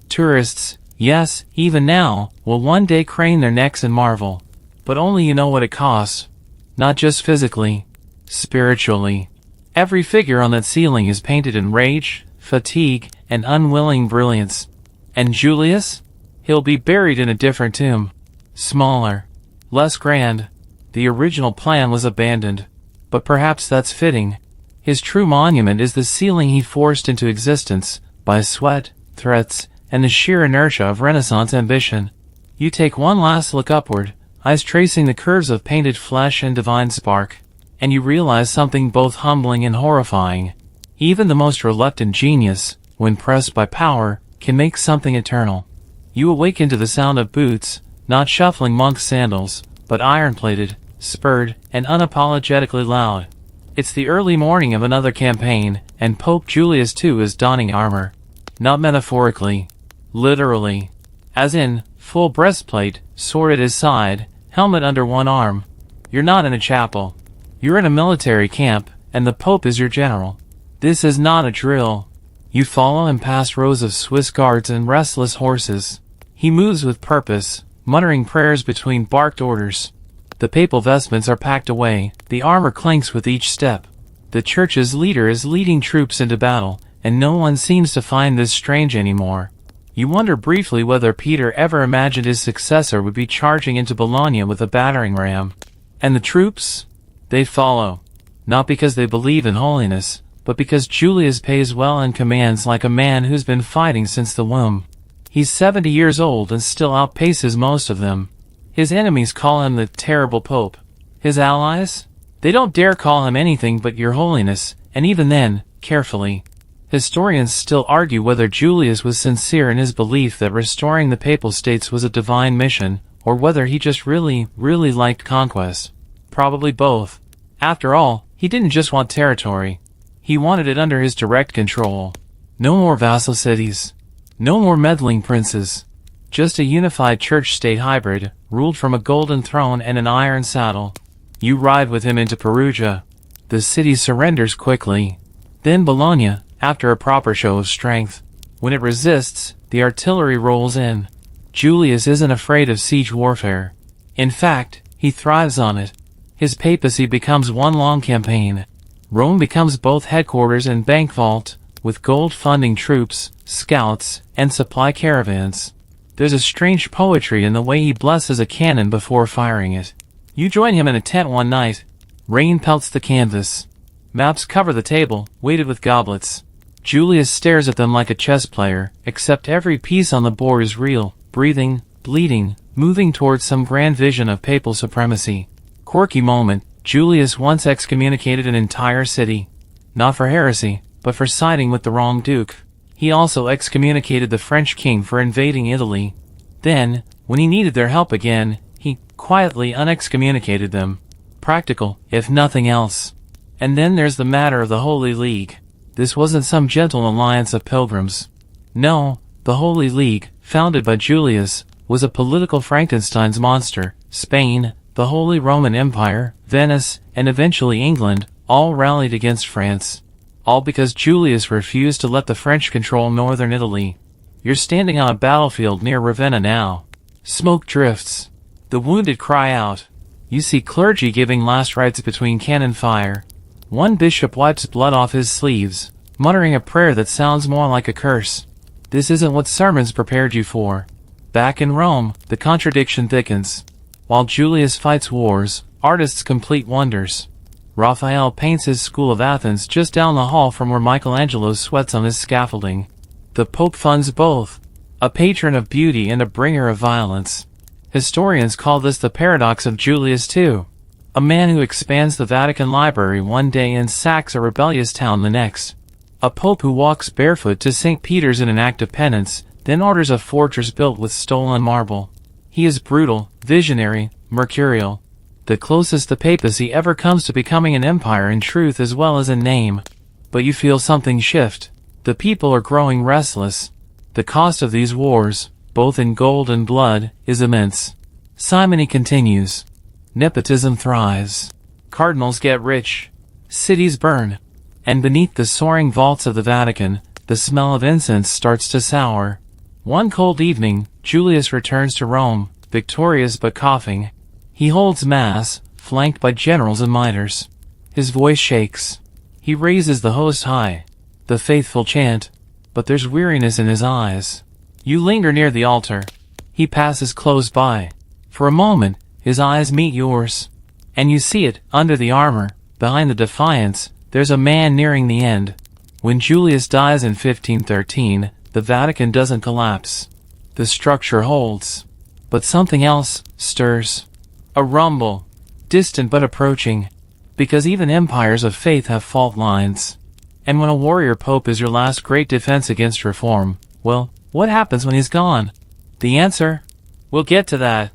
Tourists, yes, even now, will one day crane their necks and marvel. But only you know what it costs. Not just physically, spiritually. Every figure on that ceiling is painted in rage, fatigue, and unwilling brilliance. And Julius? He'll be buried in a different tomb. Smaller. Less grand. The original plan was abandoned. But perhaps that's fitting. His true monument is the ceiling he forced into existence by sweat, threats, and the sheer inertia of Renaissance ambition. You take one last look upward, eyes tracing the curves of painted flesh and divine spark, and you realize something both humbling and horrifying. Even the most reluctant genius, when pressed by power, can make something eternal. You awaken to the sound of boots, not shuffling monk's sandals, but iron-plated, spurred, and unapologetically loud. It's the early morning of another campaign, and Pope Julius II is donning armor. Not metaphorically. Literally. As in, full breastplate, sword at his side, helmet under one arm. You're not in a chapel. You're in a military camp, and the Pope is your general. This is not a drill. You follow him past rows of Swiss guards and restless horses. He moves with purpose, muttering prayers between barked orders. The papal vestments are packed away, the armor clanks with each step. The church's leader is leading troops into battle, and no one seems to find this strange anymore. You wonder briefly whether Peter ever imagined his successor would be charging into Bologna with a battering ram. And the troops? They follow. Not because they believe in holiness, but because Julius pays well and commands like a man who's been fighting since the womb. He's 70 years old and still outpaces most of them. His enemies call him the terrible Pope. His allies? They don't dare call him anything but Your Holiness, and even then, carefully. Historians still argue whether Julius was sincere in his belief that restoring the Papal States was a divine mission, or whether he just really liked conquest. Probably both. After all, he didn't just want territory. He wanted it under his direct control. No more vassal cities. No more meddling princes. Just a unified church-state hybrid, ruled from a golden throne and an iron saddle. You ride with him into Perugia. The city surrenders quickly. Then Bologna, after a proper show of strength. When it resists, the artillery rolls in. Julius isn't afraid of siege warfare. In fact, he thrives on it. His papacy becomes one long campaign. Rome becomes both headquarters and bank vault, with gold funding troops, scouts, and supply caravans. There's a strange poetry in the way he blesses a cannon before firing it. You join him in a tent one night. Rain pelts the canvas. Maps cover the table, weighted with goblets. Julius stares at them like a chess player, except every piece on the board is real, breathing, bleeding, moving towards some grand vision of papal supremacy. Quirky moment, Julius once excommunicated an entire city. Not for heresy, but for siding with the wrong duke. He also excommunicated the French king for invading Italy. Then, when he needed their help again, he quietly unexcommunicated them. Practical, if nothing else. And then there's the matter of the Holy League. This wasn't some gentle alliance of pilgrims. No, the Holy League, founded by Julius, was a political Frankenstein's monster. Spain, the Holy Roman Empire, Venice, and eventually England, all rallied against France. All because Julius refused to let the French control northern Italy. You're standing on a battlefield near Ravenna now. Smoke drifts. The wounded cry out. You see clergy giving last rites between cannon fire. One bishop wipes blood off his sleeves, muttering a prayer that sounds more like a curse. This isn't what sermons prepared you for. Back in Rome, the contradiction thickens. While Julius fights wars, artists complete wonders. Raphael paints his School of Athens just down the hall from where Michelangelo sweats on his scaffolding. The Pope funds both, a patron of beauty and a bringer of violence. Historians call this the paradox of Julius II. A man who expands the Vatican Library one day and sacks a rebellious town the next. A pope who walks barefoot to St. Peter's in an act of penance, then orders a fortress built with stolen marble. He is brutal, visionary, mercurial. The closest the papacy ever comes to becoming an empire in truth as well as in name. But you feel something shift. The people are growing restless. The cost of these wars, both in gold and blood, is immense. Simony continues. Nepotism thrives. Cardinals get rich. Cities burn. And beneath the soaring vaults of the Vatican, the smell of incense starts to sour. One cold evening, Julius returns to Rome, victorious but coughing. He holds mass, flanked by generals and mitres. His voice shakes. He raises the host high. The faithful chant. But there's weariness in his eyes. You linger near the altar. He passes close by. For a moment, his eyes meet yours. And you see it, under the armor, behind the defiance, there's a man nearing the end. When Julius dies in 1513, the Vatican doesn't collapse. The structure holds. But something else stirs. A rumble. Distant but approaching. Because even empires of faith have fault lines. And when a warrior pope is your last great defense against reform, well, what happens when he's gone? The answer? We'll get to that.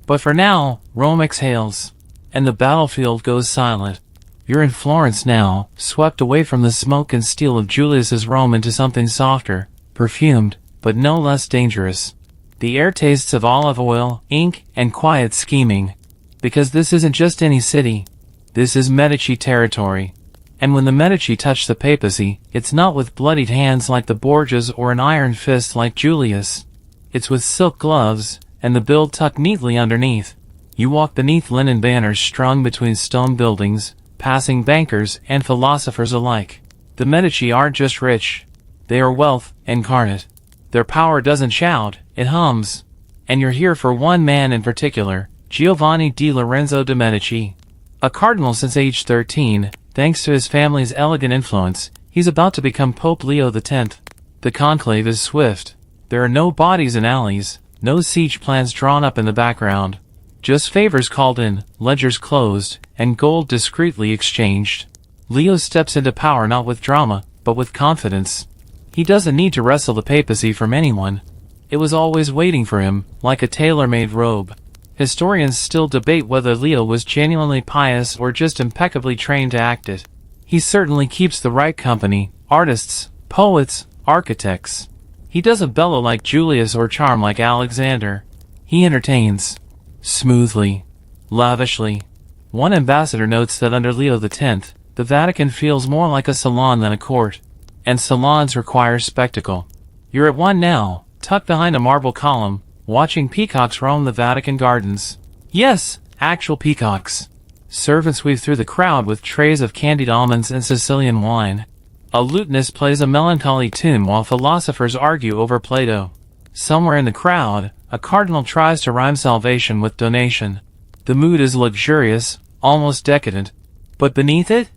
But for now, Rome exhales. And the battlefield goes silent. You're in Florence now, swept away from the smoke and steel of Julius's Rome into something softer, perfumed, but no less dangerous. The air tastes of olive oil, ink, and quiet scheming. Because this isn't just any city. This is Medici territory. And when the Medici touch the papacy, it's not with bloodied hands like the Borgias or an iron fist like Julius. It's with silk gloves, and the bill tucked neatly underneath. You walk beneath linen banners strung between stone buildings, passing bankers and philosophers alike. The Medici aren't just rich. They are wealth incarnate. Their power doesn't shout, it hums. And you're here for one man in particular, Giovanni di Lorenzo de' Medici. A cardinal since age 13, thanks to his family's elegant influence, he's about to become Pope Leo X. The conclave is swift. There are no bodies in alleys, no siege plans drawn up in the background. Just favors called in, ledgers closed, and gold discreetly exchanged. Leo steps into power not with drama, but with confidence. He doesn't need to wrestle the papacy from anyone. It was always waiting for him, like a tailor-made robe. Historians still debate whether Leo was genuinely pious or just impeccably trained to act it. He certainly keeps the right company, artists, poets, architects. He doesn't bellow like Julius or charm like Alexander. He entertains. Smoothly. Lavishly. One ambassador notes that under Leo X, the Vatican feels more like a salon than a court. And salons require spectacle. You're at one now, tucked behind a marble column, watching peacocks roam the Vatican gardens. Yes, actual peacocks. Servants weave through the crowd with trays of candied almonds and Sicilian wine. A lutenist plays a melancholy tune while philosophers argue over Plato. Somewhere in the crowd, a cardinal tries to rhyme salvation with donation. The mood is luxurious, almost decadent. But beneath it?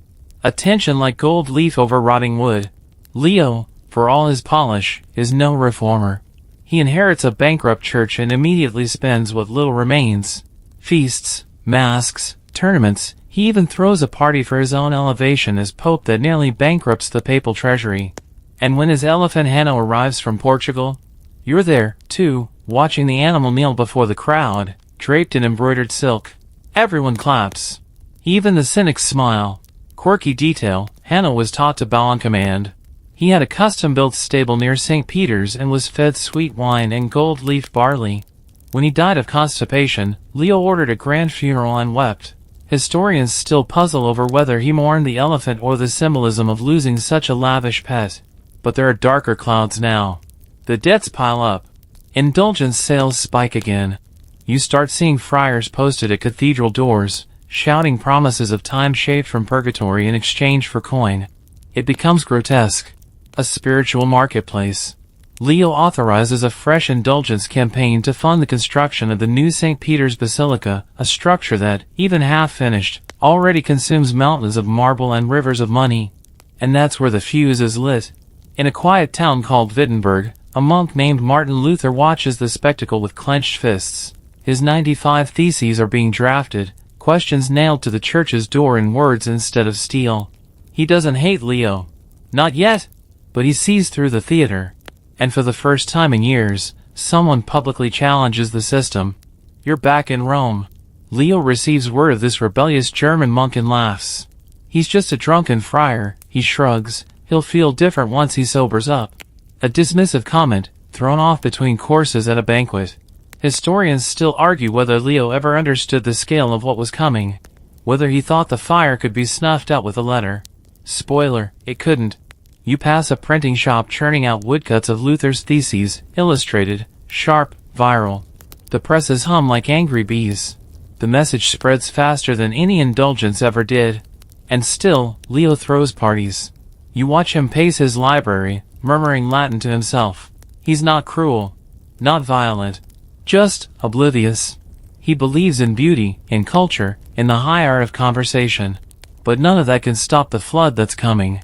A tension like gold leaf over rotting wood. Leo, for all his polish, is no reformer. He inherits a bankrupt church and immediately spends what little remains. Feasts, masks, tournaments, he even throws a party for his own elevation as pope that nearly bankrupts the papal treasury. And when his elephant Hanno arrives from Portugal, you're there, too, watching the animal kneel before the crowd, draped in embroidered silk. Everyone claps. Even the cynics smile. Quirky detail, Hanno was taught to bow on command. He had a custom-built stable near St. Peter's and was fed sweet wine and gold-leaf barley. When he died of constipation, Leo ordered a grand funeral and wept. Historians still puzzle over whether he mourned the elephant or the symbolism of losing such a lavish pet. But there are darker clouds now. The debts pile up. Indulgence sales spike again. You start seeing friars posted at cathedral doors, shouting promises of time shaved from purgatory in exchange for coin. It becomes grotesque. A spiritual marketplace. Leo authorizes a fresh indulgence campaign to fund the construction of the new St. Peter's Basilica, a structure that, even half-finished, already consumes mountains of marble and rivers of money. And that's where the fuse is lit. In a quiet town called Wittenberg, a monk named Martin Luther watches the spectacle with clenched fists. His 95 theses are being drafted, questions nailed to the church's door in words instead of steel. He doesn't hate Leo. Not yet. But he sees through the theater. And for the first time in years, someone publicly challenges the system. You're back in Rome. Leo receives word of this rebellious German monk and laughs. He's just a drunken friar, he shrugs. He'll feel different once he sobers up. A dismissive comment, thrown off between courses at a banquet. Historians still argue whether Leo ever understood the scale of what was coming. Whether he thought the fire could be snuffed out with a letter. Spoiler, it couldn't. You pass a printing shop churning out woodcuts of Luther's theses, illustrated, sharp, viral. The presses hum like angry bees. The message spreads faster than any indulgence ever did. And still, Leo throws parties. You watch him pace his library, murmuring Latin to himself. He's not cruel. Not violent. Just oblivious. He believes in beauty, in culture, in the high art of conversation. But none of that can stop the flood that's coming.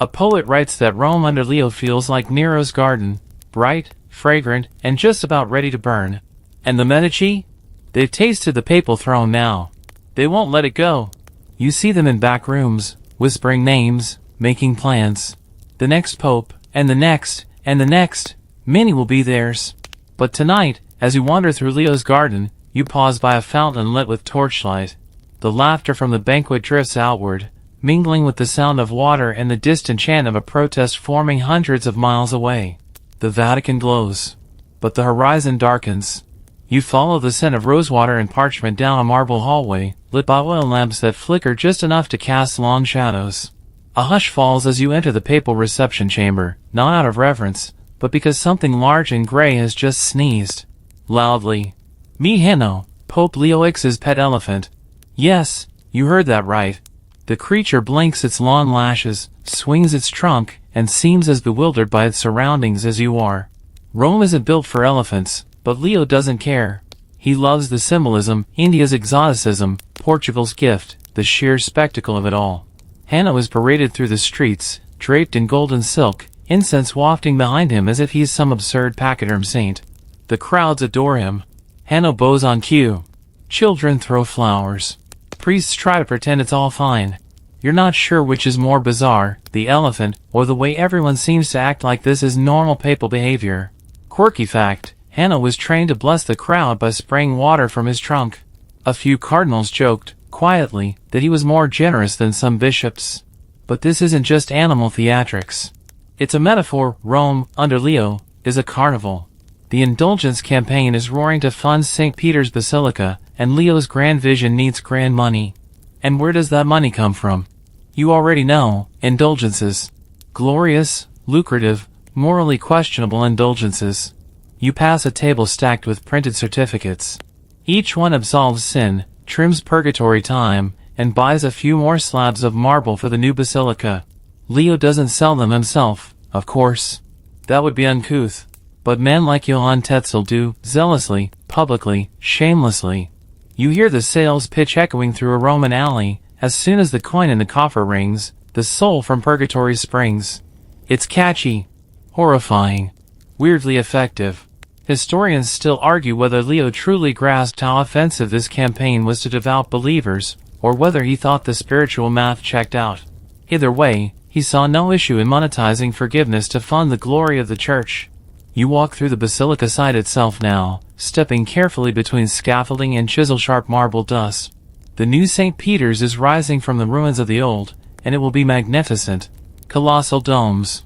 A poet writes that Rome under Leo feels like Nero's garden, bright, fragrant, and just about ready to burn. And the Medici? They've tasted the papal throne now. They won't let it go. You see them in back rooms, whispering names, making plans. The next pope, and the next, and the next, many will be theirs. But tonight, as you wander through Leo's garden, you pause by a fountain lit with torchlight. The laughter from the banquet drifts outward, mingling with the sound of water and the distant chant of a protest forming hundreds of miles away. The Vatican glows. But the horizon darkens. You follow the scent of rosewater and parchment down a marble hallway, lit by oil lamps that flicker just enough to cast long shadows. A hush falls as you enter the papal reception chamber, not out of reverence, but because something large and gray has just sneezed. Loudly. Meet Hanno, Pope Leo X's pet elephant. Yes, you heard that right. The creature blinks its long lashes, swings its trunk, and seems as bewildered by its surroundings as you are. Rome isn't built for elephants, but Leo doesn't care. He loves the symbolism, India's exoticism, Portugal's gift, the sheer spectacle of it all. Hanno is paraded through the streets, draped in golden silk, incense wafting behind him as if he's some absurd pachyderm saint. The crowds adore him. Hanno bows on cue. Children throw flowers. Priests try to pretend it's all fine. You're not sure which is more bizarre, the elephant, or the way everyone seems to act like this is normal papal behavior. Quirky fact, Hanno was trained to bless the crowd by spraying water from his trunk. A few cardinals joked, quietly, that he was more generous than some bishops. But this isn't just animal theatrics. It's a metaphor. Rome, under Leo, is a carnival. The indulgence campaign is roaring to fund St. Peter's Basilica, and Leo's grand vision needs grand money. And where does that money come from? You already know, indulgences. Glorious, lucrative, morally questionable indulgences. You pass a table stacked with printed certificates. Each one absolves sin, trims purgatory time, and buys a few more slabs of marble for the new basilica. Leo doesn't sell them himself, of course. That would be uncouth. But men like Johann Tetzel do, zealously, publicly, shamelessly. You hear the sales pitch echoing through a Roman alley. As soon as the coin in the coffer rings, the soul from purgatory springs. It's catchy, horrifying, weirdly effective. Historians still argue whether Leo truly grasped how offensive this campaign was to devout believers, or whether he thought the spiritual math checked out. Either way, he saw no issue in monetizing forgiveness to fund the glory of the church. You walk through the basilica side itself now, stepping carefully between scaffolding and chisel-sharp marble dust. The new St. Peter's is rising from the ruins of the old, and it will be magnificent. Colossal domes.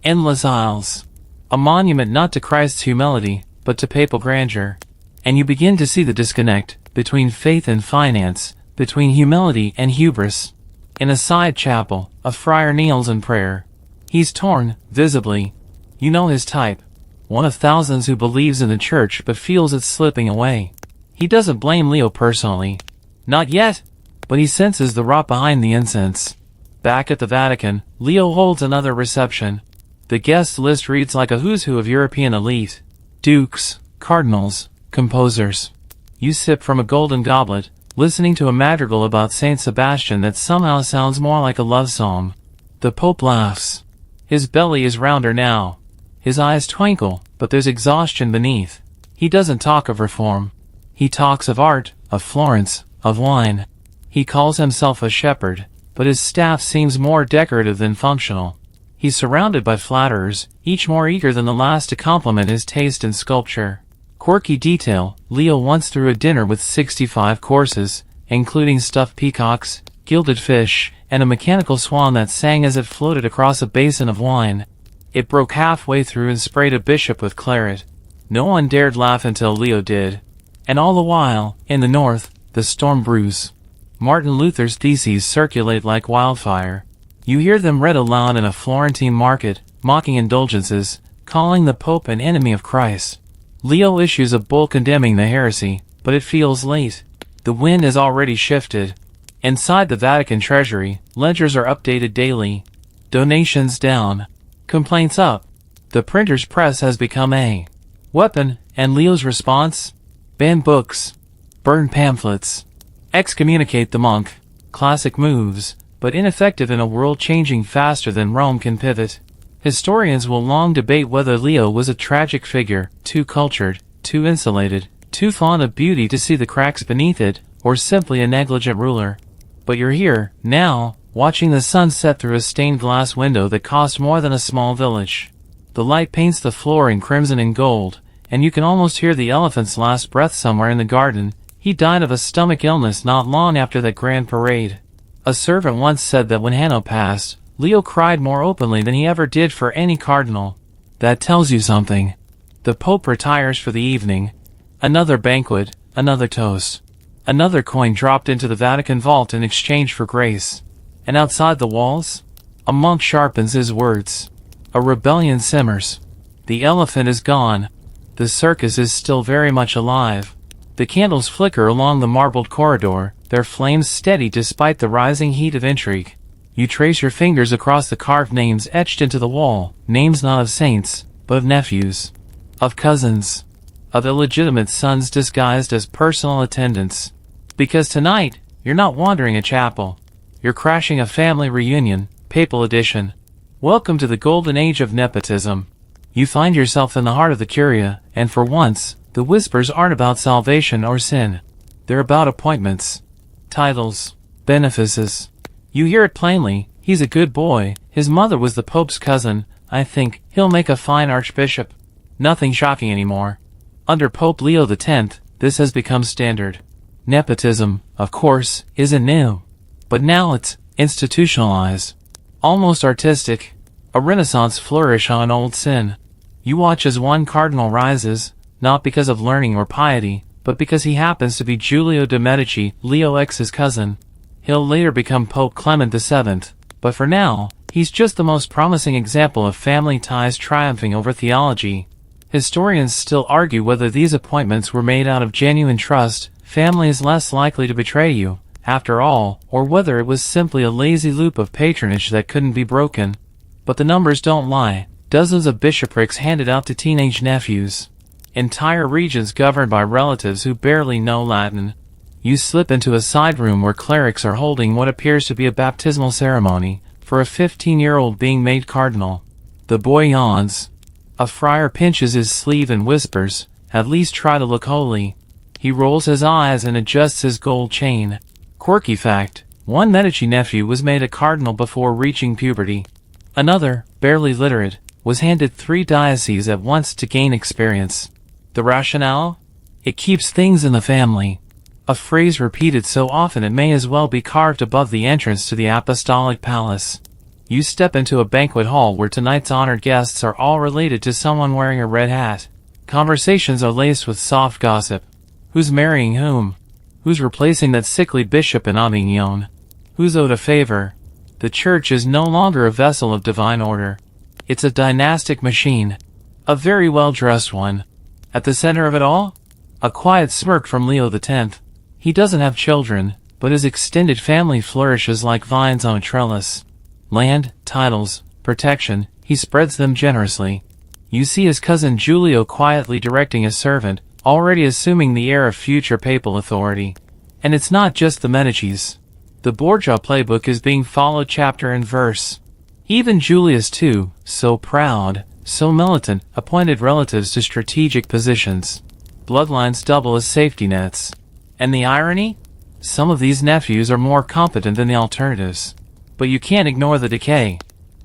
Endless aisles. A monument not to Christ's humility, but to papal grandeur. And you begin to see the disconnect between faith and finance, between humility and hubris. In a side chapel, a friar kneels in prayer. He's torn, visibly. You know his type. One of thousands who believes in the church but feels it slipping away. He doesn't blame Leo personally. Not yet, but he senses the rot behind the incense. Back at the Vatican, Leo holds another reception. The guest list reads like a who's who of European elite. Dukes, cardinals, composers. You sip from a golden goblet, listening to a madrigal about Saint Sebastian that somehow sounds more like a love song. The Pope laughs. His belly is rounder now. His eyes twinkle, but there's exhaustion beneath. He doesn't talk of reform. He talks of art, of Florence, of wine. He calls himself a shepherd, but his staff seems more decorative than functional. He's surrounded by flatterers, each more eager than the last to compliment his taste in sculpture. Quirky detail, Leo once threw a dinner with 65 courses, including stuffed peacocks, gilded fish, and a mechanical swan that sang as it floated across a basin of wine. It broke halfway through and sprayed a bishop with claret. No one dared laugh until Leo did. And all the while, in the north, the storm brews. Martin Luther's theses circulate like wildfire. You hear them read aloud in a Florentine market, mocking indulgences, calling the Pope an enemy of Christ. Leo issues a bull condemning the heresy, but it feels late. The wind has already shifted. Inside the Vatican treasury, ledgers are updated daily. Donations down. Complaints up. The printer's press has become a weapon, and Leo's response? Ban books. Burn pamphlets. Excommunicate the monk. Classic moves, but ineffective in a world changing faster than Rome can pivot. Historians will long debate whether Leo was a tragic figure, too cultured, too insulated, too fond of beauty to see the cracks beneath it, or simply a negligent ruler. But you're here, now, watching the sun set through a stained glass window that cost more than a small village. The light paints the floor in crimson and gold, and you can almost hear the elephant's last breath somewhere in the garden. He died of a stomach illness not long after that grand parade. A servant once said that when Hanno passed, Leo cried more openly than he ever did for any cardinal. That tells you something. The Pope retires for the evening. Another banquet, another toast. Another coin dropped into the Vatican vault in exchange for grace. And outside the walls? A monk sharpens his words. A rebellion simmers. The elephant is gone. The circus is still very much alive. The candles flicker along the marbled corridor, their flames steady despite the rising heat of intrigue. You trace your fingers across the carved names etched into the wall, names not of saints, but of nephews. Of cousins. Of illegitimate sons disguised as personal attendants. Because tonight, you're not wandering a chapel. You're crashing a family reunion, papal edition. Welcome to the golden age of nepotism. You find yourself in the heart of the curia, and for once, the whispers aren't about salvation or sin. They're about appointments. Titles. Benefices. You hear it plainly, he's a good boy, his mother was the Pope's cousin, I think, he'll make a fine archbishop. Nothing shocking anymore. Under Pope Leo X, this has become standard. Nepotism, of course, isn't new. But now it's institutionalized. Almost artistic. A renaissance flourish on an old sin. You watch as one cardinal rises, not because of learning or piety, but because he happens to be Giulio de' Medici, Leo X's cousin. He'll later become Pope Clement VII, but for now, he's just the most promising example of family ties triumphing over theology. Historians still argue whether these appointments were made out of genuine trust, family is less likely to betray you, after all, or whether it was simply a lazy loop of patronage that couldn't be broken. But the numbers don't lie. Dozens of bishoprics handed out to teenage nephews. Entire regions governed by relatives who barely know Latin. You slip into a side room where clerics are holding what appears to be a baptismal ceremony for a 15-year-old being made cardinal. The boy yawns. A friar pinches his sleeve and whispers, "At least try to look holy." He rolls his eyes and adjusts his gold chain. Quirky fact, one Medici nephew was made a cardinal before reaching puberty. Another, barely literate, was handed 3 dioceses at once to gain experience. The rationale? It keeps things in the family. A phrase repeated so often it may as well be carved above the entrance to the apostolic palace. You step into a banquet hall where tonight's honored guests are all related to someone wearing a red hat. Conversations are laced with soft gossip. Who's marrying whom? Who's replacing that sickly bishop in Avignon? Who's owed a favor? The church is no longer a vessel of divine order. It's a dynastic machine. A very well-dressed one. At the center of it all? A quiet smirk from Leo X. He doesn't have children, but his extended family flourishes like vines on a trellis. Land, titles, protection, he spreads them generously. You see his cousin Giulio quietly directing his servant, already assuming the air of future papal authority. And it's not just the Medicis. The Borgia playbook is being followed chapter and verse. Even Julius too, so proud, so militant, appointed relatives to strategic positions. Bloodlines double as safety nets. And the irony? Some of these nephews are more competent than the alternatives. But you can't ignore the decay.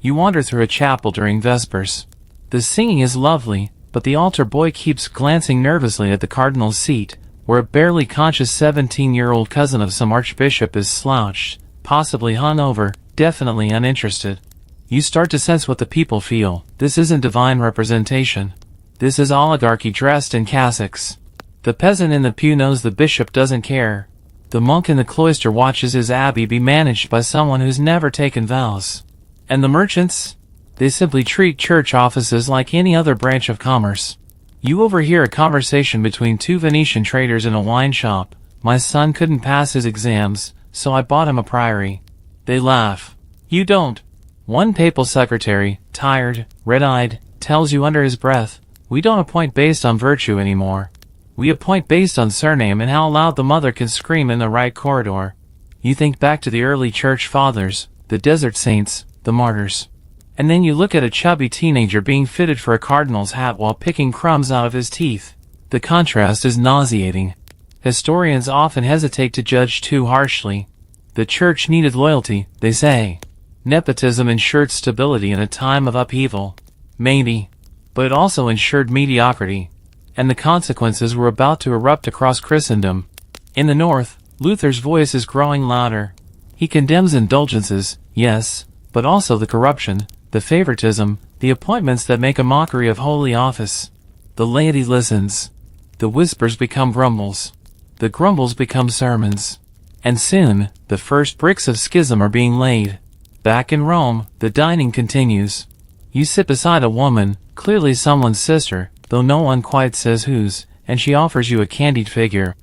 You wander through a chapel during Vespers. The singing is lovely, but the altar boy keeps glancing nervously at the cardinal's seat, where a barely conscious 17-year-old cousin of some archbishop is slouched, possibly hungover, definitely uninterested. You start to sense what the people feel. This isn't divine representation. This is oligarchy dressed in cassocks. The peasant in the pew knows the bishop doesn't care. The monk in the cloister watches his abbey be managed by someone who's never taken vows. And the merchants? They simply treat church offices like any other branch of commerce. You overhear a conversation between two Venetian traders in a wine shop. My son couldn't pass his exams, so I bought him a priory. They laugh. You don't. One papal secretary, tired, red-eyed, tells you under his breath, "We don't appoint based on virtue anymore. We appoint based on surname and how loud the mother can scream in the right corridor." You think back to the early church fathers, the desert saints, the martyrs. And then you look at a chubby teenager being fitted for a cardinal's hat while picking crumbs out of his teeth. The contrast is nauseating. Historians often hesitate to judge too harshly. The church needed loyalty, they say. Nepotism ensured stability in a time of upheaval. Maybe. But it also ensured mediocrity. And the consequences were about to erupt across Christendom. In the north, Luther's voice is growing louder. He condemns indulgences, yes, but also the corruption, the favoritism, the appointments that make a mockery of holy office. The laity listens. The whispers become grumbles. The grumbles become sermons. And soon, the first bricks of schism are being laid. Back in Rome, the dining continues. You sit beside a woman, clearly someone's sister, though no one quite says whose, and she offers you a candied figure.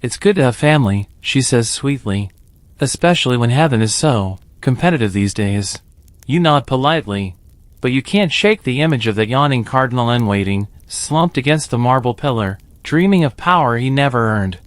"It's good to have family," she says sweetly. "Especially when heaven is so competitive these days." You nod politely. But you can't shake the image of the yawning cardinal in waiting, slumped against the marble pillar, dreaming of power he never earned.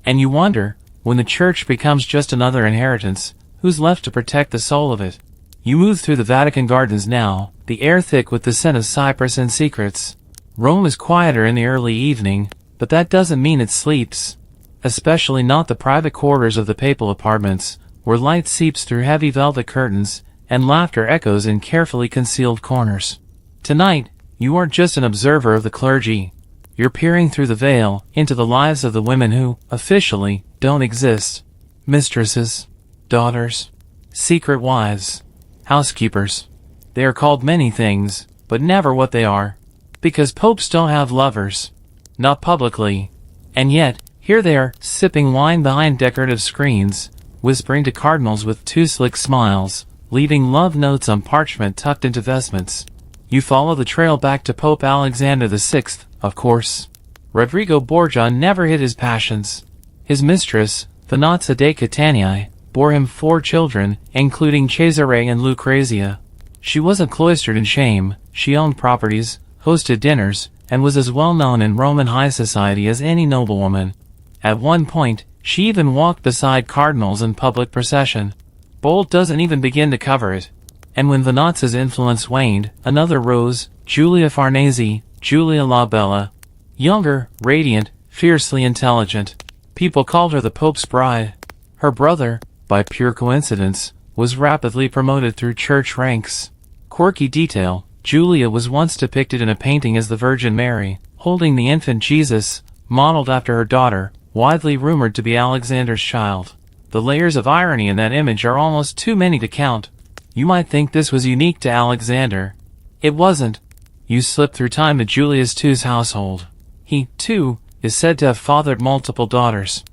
And you wonder, when the church becomes just another inheritance, who's left to protect the soul of it? You move through the Vatican gardens now, the air thick with the scent of cypress and secrets. Rome is quieter in the early evening, but that doesn't mean it sleeps. Especially not the private quarters of the papal apartments, where light seeps through heavy velvet curtains, and laughter echoes in carefully concealed corners. Tonight, you aren't just an observer of the clergy. You're peering through the veil, into the lives of the women who, officially, don't exist. Mistresses, daughters, secret wives, housekeepers. They are called many things, but never what they are. Because popes don't have lovers. Not publicly. And yet, here they are, sipping wine behind decorative screens, whispering to cardinals with two slick smiles, leaving love notes on parchment tucked into vestments. You follow the trail back to Pope Alexander VI, of course. Rodrigo Borgia never hid his passions. His mistress, Venanza de Catania, bore him 4 children, including Cesare and Lucrezia. She wasn't cloistered in shame, she owned properties, hosted dinners, and was as well known in Roman high society as any noblewoman. At one point, she even walked beside cardinals in public procession. Bold doesn't even begin to cover it. And when Venanza's influence waned, another rose, Giulia Farnese, Giulia la Bella. Younger, radiant, fiercely intelligent. People called her the Pope's bride. Her brother, by pure coincidence, was rapidly promoted through church ranks. Quirky detail, Giulia was once depicted in a painting as the Virgin Mary, holding the infant Jesus, modeled after her daughter, widely rumored to be Alexander's child. The layers of irony in that image are almost too many to count. You might think this was unique to Alexander. It wasn't. You slip through time to Julius II's household. He, too, is said to have fathered multiple daughters.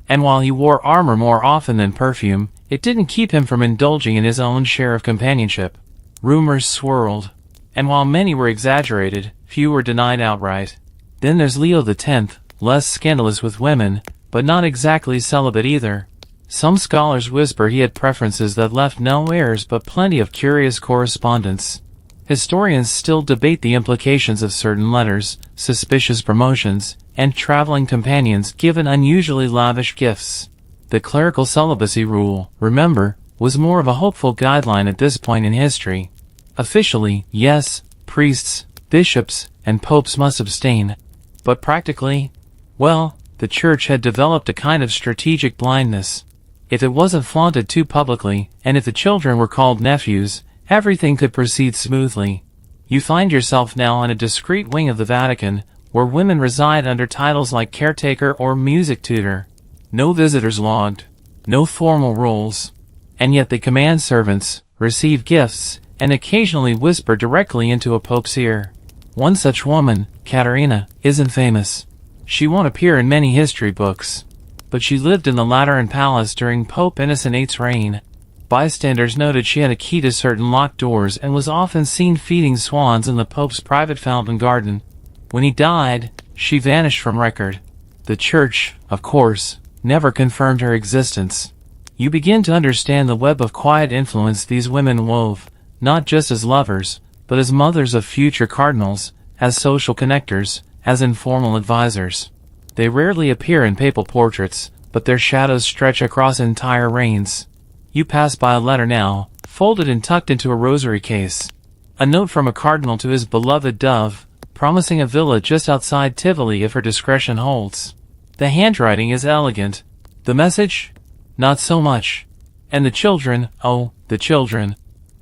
And while he wore armor more often than perfume, it didn't keep him from indulging in his own share of companionship. Rumors swirled. And while many were exaggerated, few were denied outright. Then there's Leo X, less scandalous with women, but not exactly celibate either. Some scholars whisper he had preferences that left no heirs but plenty of curious correspondence. Historians still debate the implications of certain letters, suspicious promotions, and traveling companions given unusually lavish gifts. The clerical celibacy rule, remember, was more of a hopeful guideline at this point in history. Officially, yes, priests, bishops, and popes must abstain. But practically, well, the church had developed a kind of strategic blindness. If it wasn't flaunted too publicly, and if the children were called nephews, everything could proceed smoothly. You find yourself now in a discreet wing of the Vatican, where women reside under titles like caretaker or music tutor. No visitors logged, no formal roles, and yet they command servants, receive gifts, and occasionally whisper directly into a pope's ear. One such woman, Caterina, isn't famous. She won't appear in many history books, but she lived in the Lateran Palace during Pope Innocent VIII's reign. Bystanders noted she had a key to certain locked doors and was often seen feeding swans in the Pope's private fountain garden. When he died, she vanished from record. The Church, of course, never confirmed her existence. You begin to understand the web of quiet influence these women wove, not just as lovers, but as mothers of future cardinals, as social connectors, as informal advisors. They rarely appear in papal portraits, but their shadows stretch across entire reigns. You pass by a letter now, folded and tucked into a rosary case. A note from a cardinal to his beloved dove, promising a villa just outside Tivoli if her discretion holds. The handwriting is elegant. The message? Not so much. And the children, oh, the children.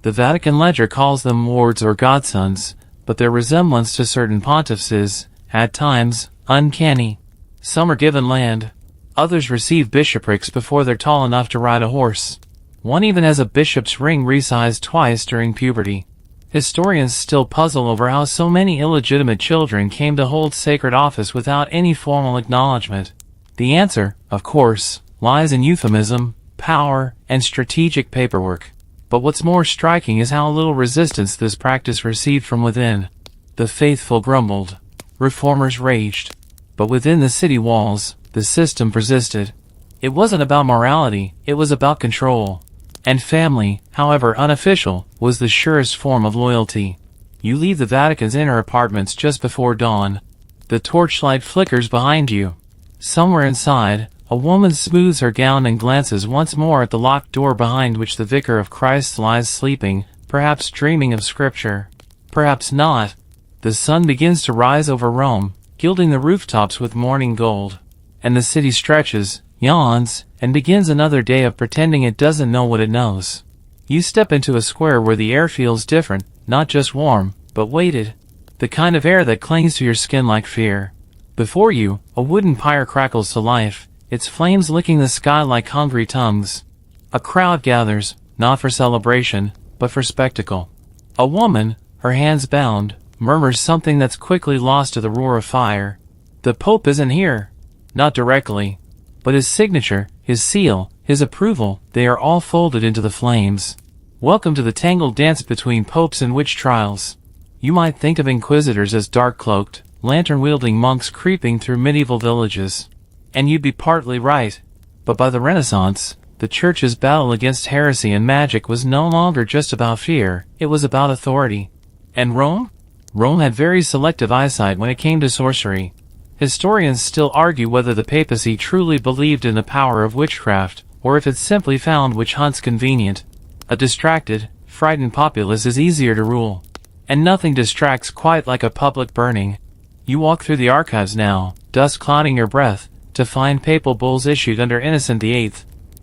The Vatican ledger calls them wards or godsons, but their resemblance to certain pontiffs is, at times, uncanny. Some are given land. Others receive bishoprics before they're tall enough to ride a horse. One even has a bishop's ring resized twice during puberty. Historians still puzzle over how so many illegitimate children came to hold sacred office without any formal acknowledgement. The answer, of course, lies in euphemism, power, and strategic paperwork. But what's more striking is how little resistance this practice received from within. The faithful grumbled. Reformers raged. But within the city walls, the system persisted. It wasn't about morality, it was about control. And family, however unofficial, was the surest form of loyalty. You leave the Vatican's inner apartments just before dawn. The torchlight flickers behind you. Somewhere inside, a woman smooths her gown and glances once more at the locked door behind which the Vicar of Christ lies sleeping, perhaps dreaming of Scripture. Perhaps not. The sun begins to rise over Rome, gilding the rooftops with morning gold. And the city stretches, yawns, and begins another day of pretending it doesn't know what it knows. You step into a square where the air feels different, not just warm, but weighted. The kind of air that clings to your skin like fear. Before you, a wooden pyre crackles to life, its flames licking the sky like hungry tongues. A crowd gathers, not for celebration, but for spectacle. A woman, her hands bound, murmurs something that's quickly lost to the roar of fire. The Pope isn't here. Not directly. But his signature, his seal, his approval, they are all folded into the flames. Welcome to the tangled dance between popes and witch trials. You might think of inquisitors as dark-cloaked, lantern-wielding monks creeping through medieval villages. And you'd be partly right. But by the Renaissance, the Church's battle against heresy and magic was no longer just about fear, it was about authority. And Rome? Rome had very selective eyesight when it came to sorcery. Historians still argue whether the papacy truly believed in the power of witchcraft, or if it simply found witch hunts convenient. A distracted, frightened populace is easier to rule. And nothing distracts quite like a public burning. You walk through the archives now, dust clouding your breath, to find papal bulls issued under Innocent VIII.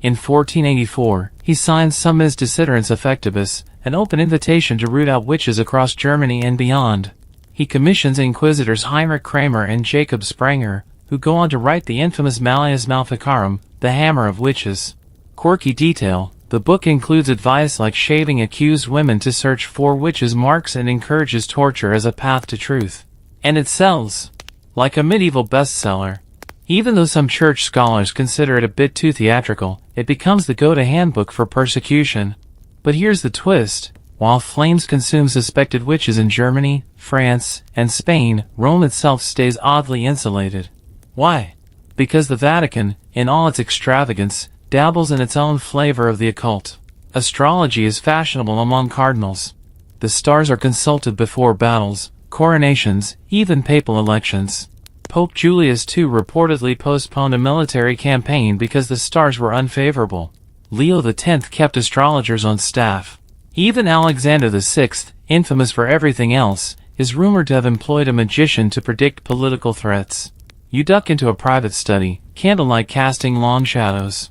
In 1484, he signed Summis Desiderans Effectibus, an open invitation to root out witches across Germany and beyond. He commissions inquisitors Heinrich Kramer and Jacob Sprenger, who go on to write the infamous Malleus Maleficarum, the Hammer of Witches. Quirky detail, the book includes advice like shaving accused women to search for witches' marks and encourages torture as a path to truth. And it sells. Like a medieval bestseller. Even though some church scholars consider it a bit too theatrical, it becomes the go-to handbook for persecution. But here's the twist. While flames consume suspected witches in Germany, France, and Spain, Rome itself stays oddly insulated. Why? Because the Vatican, in all its extravagance, dabbles in its own flavor of the occult. Astrology is fashionable among cardinals. The stars are consulted before battles, coronations, even papal elections. Pope Julius II reportedly postponed a military campaign because the stars were unfavorable. Leo X kept astrologers on staff. Even Alexander VI, infamous for everything else, is rumored to have employed a magician to predict political threats. You duck into a private study, candlelight casting long shadows.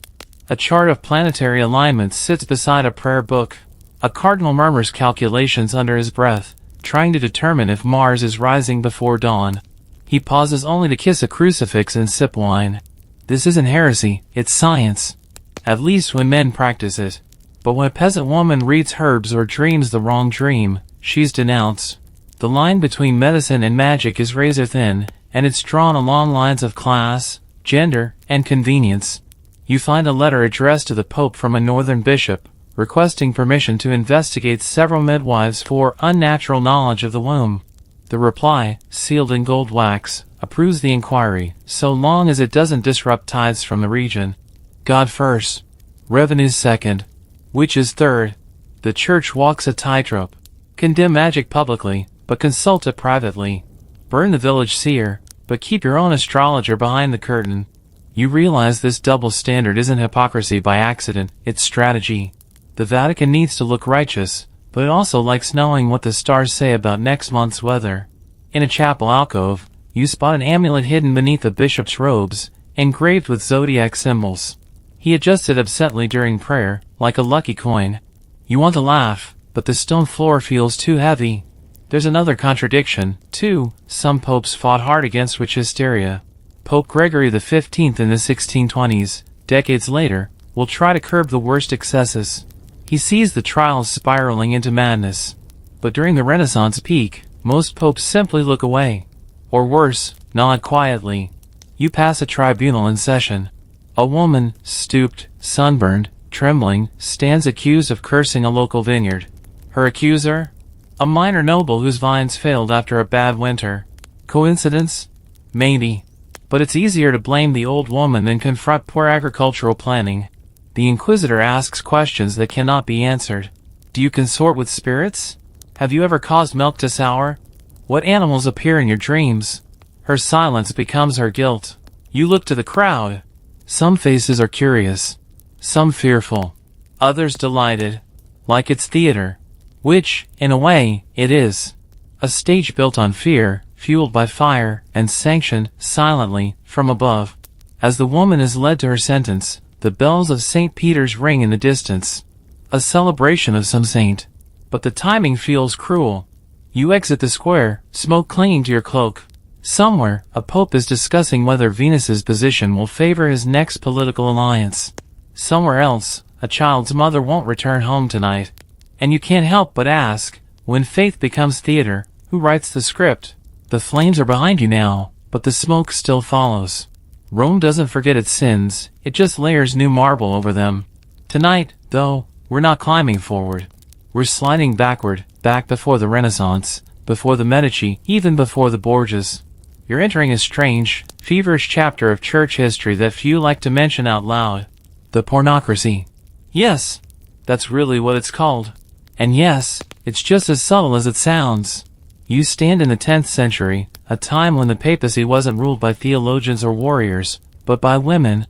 A chart of planetary alignments sits beside a prayer book. A cardinal murmurs calculations under his breath, trying to determine if Mars is rising before dawn. He pauses only to kiss a crucifix and sip wine. This isn't heresy, it's science. At least when men practice it. But when a peasant woman reads herbs or dreams the wrong dream, she's denounced. The line between medicine and magic is razor thin, and it's drawn along lines of class, gender, and convenience. You find a letter addressed to the Pope from a northern bishop, requesting permission to investigate several midwives for unnatural knowledge of the womb. The reply, sealed in gold wax, approves the inquiry, so long as it doesn't disrupt tithes from the region. God first. Revenues second. Witches third. The church walks a tightrope. Condemn magic publicly, but consult it privately. Burn the village seer, but keep your own astrologer behind the curtain. You realize this double standard isn't hypocrisy by accident, it's strategy. The Vatican needs to look righteous, but it also likes knowing what the stars say about next month's weather. In a chapel alcove, you spot an amulet hidden beneath a bishop's robes, engraved with zodiac symbols. He adjusts it absently during prayer, like a lucky coin. You want to laugh, but the stone floor feels too heavy. There's another contradiction, too. Some popes fought hard against witch hysteria. Pope Gregory XV in the 1620s, decades later, will try to curb the worst excesses. He sees the trials spiraling into madness. But during the Renaissance peak, most popes simply look away. Or worse, nod quietly. You pass a tribunal in session. A woman, stooped, sunburned, trembling, stands accused of cursing a local vineyard. Her accuser? A minor noble whose vines failed after a bad winter. Coincidence? Maybe. But it's easier to blame the old woman than confront poor agricultural planning. The inquisitor asks questions that cannot be answered. Do you consort with spirits? Have you ever caused milk to sour? What animals appear in your dreams? Her silence becomes her guilt. You look to the crowd. Some faces are curious. Some fearful. Others delighted. Like it's theater. Which, in a way, it is. A stage built on fear, fueled by fire, and sanctioned, silently, from above. As the woman is led to her sentence, the bells of St. Peter's ring in the distance. A celebration of some saint. But the timing feels cruel. You exit the square, smoke clinging to your cloak. Somewhere, a pope is discussing whether Venus's position will favor his next political alliance. Somewhere else, a child's mother won't return home tonight. And you can't help but ask, when faith becomes theater, who writes the script? The flames are behind you now, but the smoke still follows. Rome doesn't forget its sins, it just layers new marble over them. Tonight, though, we're not climbing forward. We're sliding backward, back before the Renaissance, before the Medici, even before the Borgias. You're entering a strange, feverish chapter of church history that few like to mention out loud. The pornocracy. Yes, that's really what it's called. And yes, it's just as subtle as it sounds. You stand in the 10th century, a time when the papacy wasn't ruled by theologians or warriors, but by women.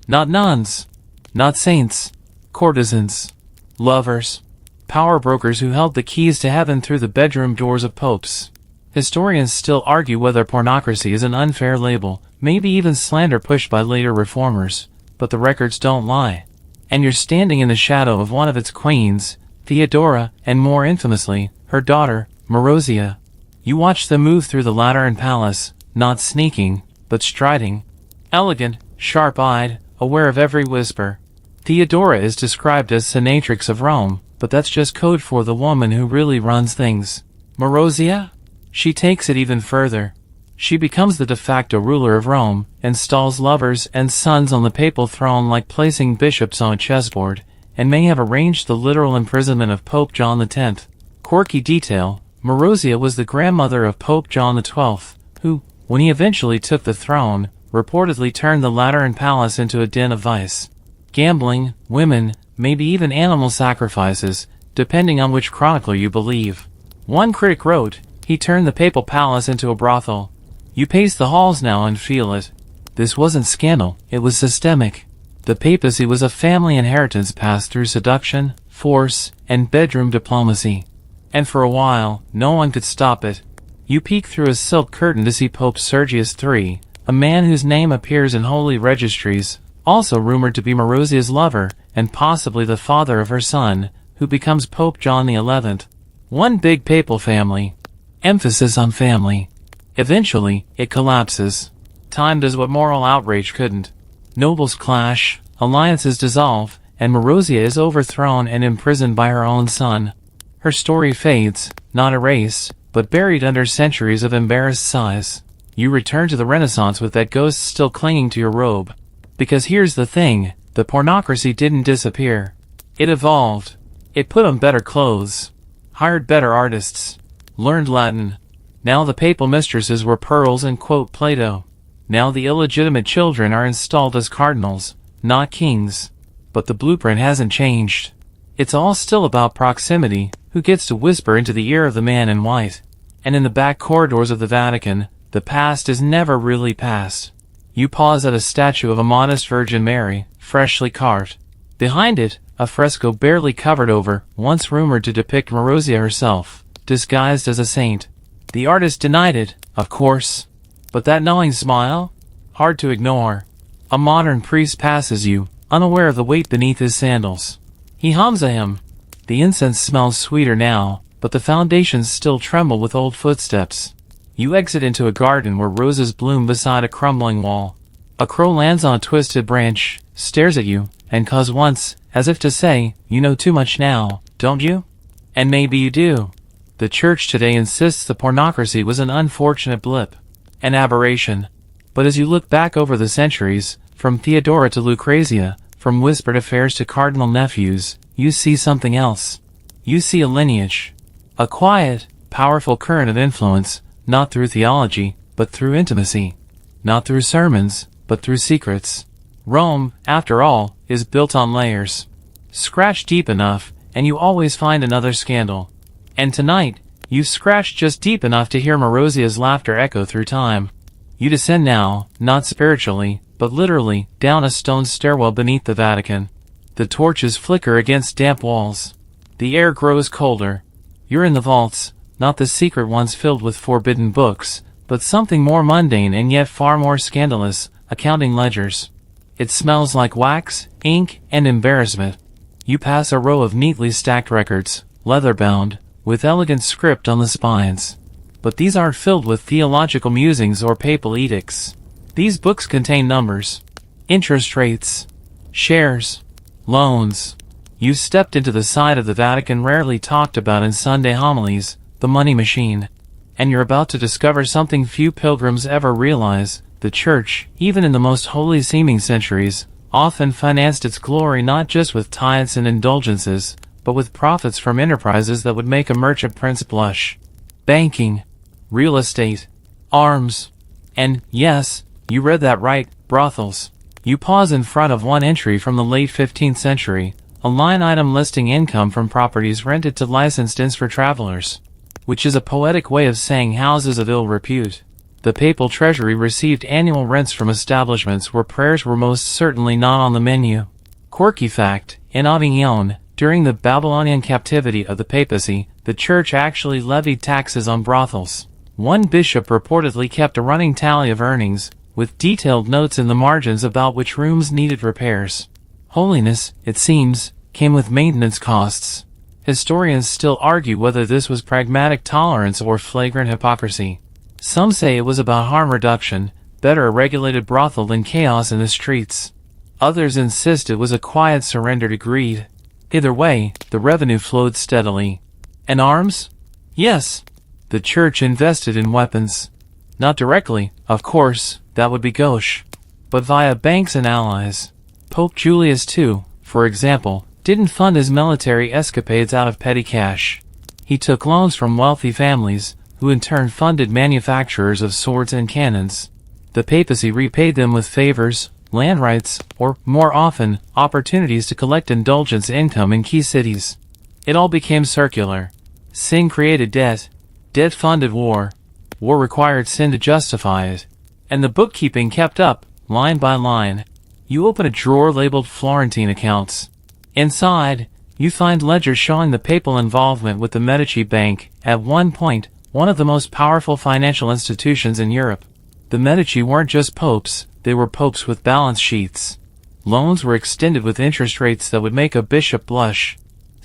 Not nuns. Not saints. Courtesans. Lovers. Power brokers who held the keys to heaven through the bedroom doors of popes. Historians still argue whether pornocracy is an unfair label, maybe even slander pushed by later reformers, but the records don't lie. And you're standing in the shadow of one of its queens, Theodora, and more infamously, her daughter, Marozia. You watch them move through the Lateran Palace, not sneaking, but striding. Elegant, sharp-eyed, aware of every whisper. Theodora is described as senatrix of Rome, but that's just code for the woman who really runs things. Marozia? She takes it even further. She becomes the de facto ruler of Rome, installs lovers and sons on the papal throne like placing bishops on a chessboard, and may have arranged the literal imprisonment of Pope John X. Quirky detail, Marozia was the grandmother of Pope John XII, who, when he eventually took the throne, reportedly turned the Lateran Palace into a den of vice. Gambling, women, maybe even animal sacrifices, depending on which chronicler you believe. One critic wrote, he turned the papal palace into a brothel. You pace the halls now and feel it. This wasn't scandal, it was systemic. The papacy was a family inheritance passed through seduction, force, and bedroom diplomacy. And for a while, no one could stop it. You peek through a silk curtain to see Pope Sergius III, a man whose name appears in holy registries, also rumored to be Marozia's lover, and possibly the father of her son, who becomes Pope John XI. One big papal family. Emphasis on family. Eventually, it collapses. Time does what moral outrage couldn't. Nobles clash, alliances dissolve, and Marozia is overthrown and imprisoned by her own son. Her story fades, not erased, but buried under centuries of embarrassed sighs. You return to the Renaissance with that ghost still clinging to your robe. Because here's the thing, the pornocracy didn't disappear. It evolved. It put on better clothes, hired better artists, learned Latin. Now the papal mistresses were pearls and quote Plato. Now the illegitimate children are installed as cardinals, not kings. But the blueprint hasn't changed. It's all still about proximity, who gets to whisper into the ear of the man in white. And in the back corridors of the Vatican, the past is never really past. You pause at a statue of a modest Virgin Mary, freshly carved. Behind it, a fresco barely covered over, once rumored to depict Marozia herself, disguised as a saint. The artist denied it, of course. But that knowing smile? Hard to ignore. A modern priest passes you, unaware of the weight beneath his sandals. He hums a hymn. The incense smells sweeter now, but the foundations still tremble with old footsteps. You exit into a garden where roses bloom beside a crumbling wall. A crow lands on a twisted branch, stares at you, and caws once, as if to say, you know too much now, don't you? And maybe you do. The church today insists the pornocracy was an unfortunate blip, an aberration. But as you look back over the centuries, from Theodora to Lucrezia, from whispered affairs to cardinal nephews, you see something else. You see a lineage. A quiet, powerful current of influence, not through theology, but through intimacy. Not through sermons, but through secrets. Rome, after all, is built on layers. Scratch deep enough, and you always find another scandal. And tonight, you've scratched just deep enough to hear Marozia's laughter echo through time. You descend now, not spiritually, but literally, down a stone stairwell beneath the Vatican. The torches flicker against damp walls. The air grows colder. You're in the vaults, not the secret ones filled with forbidden books, but something more mundane and yet far more scandalous, accounting ledgers. It smells like wax, ink, and embarrassment. You pass a row of neatly stacked records, leather-bound, with elegant script on the spines. But these aren't filled with theological musings or papal edicts. These books contain numbers, interest rates, shares, loans. You've stepped into the side of the Vatican rarely talked about in Sunday homilies, the money machine. And you're about to discover something few pilgrims ever realize. The Church, even in the most holy-seeming centuries, often financed its glory not just with tithes and indulgences, but with profits from enterprises that would make a merchant prince blush. Banking, real estate, arms, and, yes, you read that right, brothels. You pause in front of one entry from the late 15th century, a line item listing income from properties rented to licensed inns for travelers, which is a poetic way of saying houses of ill repute. The papal treasury received annual rents from establishments where prayers were most certainly not on the menu. Quirky fact, in Avignon, during the Babylonian captivity of the papacy, the church actually levied taxes on brothels. One bishop reportedly kept a running tally of earnings, with detailed notes in the margins about which rooms needed repairs. Holiness, it seems, came with maintenance costs. Historians still argue whether this was pragmatic tolerance or flagrant hypocrisy. Some say it was about harm reduction, better a regulated brothel than chaos in the streets. Others insist it was a quiet surrender to greed. Either way, the revenue flowed steadily. And arms? Yes. The church invested in weapons. Not directly, of course, that would be gauche, but via banks and allies. Pope Julius II, for example, didn't fund his military escapades out of petty cash. He took loans from wealthy families, who in turn funded manufacturers of swords and cannons. The papacy repaid them with favors, land rights, or, more often, opportunities to collect indulgence income in key cities. It all became circular. Sin created debt. Debt funded war. War required sin to justify it. And the bookkeeping kept up, line by line. You open a drawer labeled Florentine accounts. Inside, you find ledgers showing the papal involvement with the Medici Bank, at one point, one of the most powerful financial institutions in Europe. The Medici weren't just popes, they were popes with balance sheets. Loans were extended with interest rates that would make a bishop blush.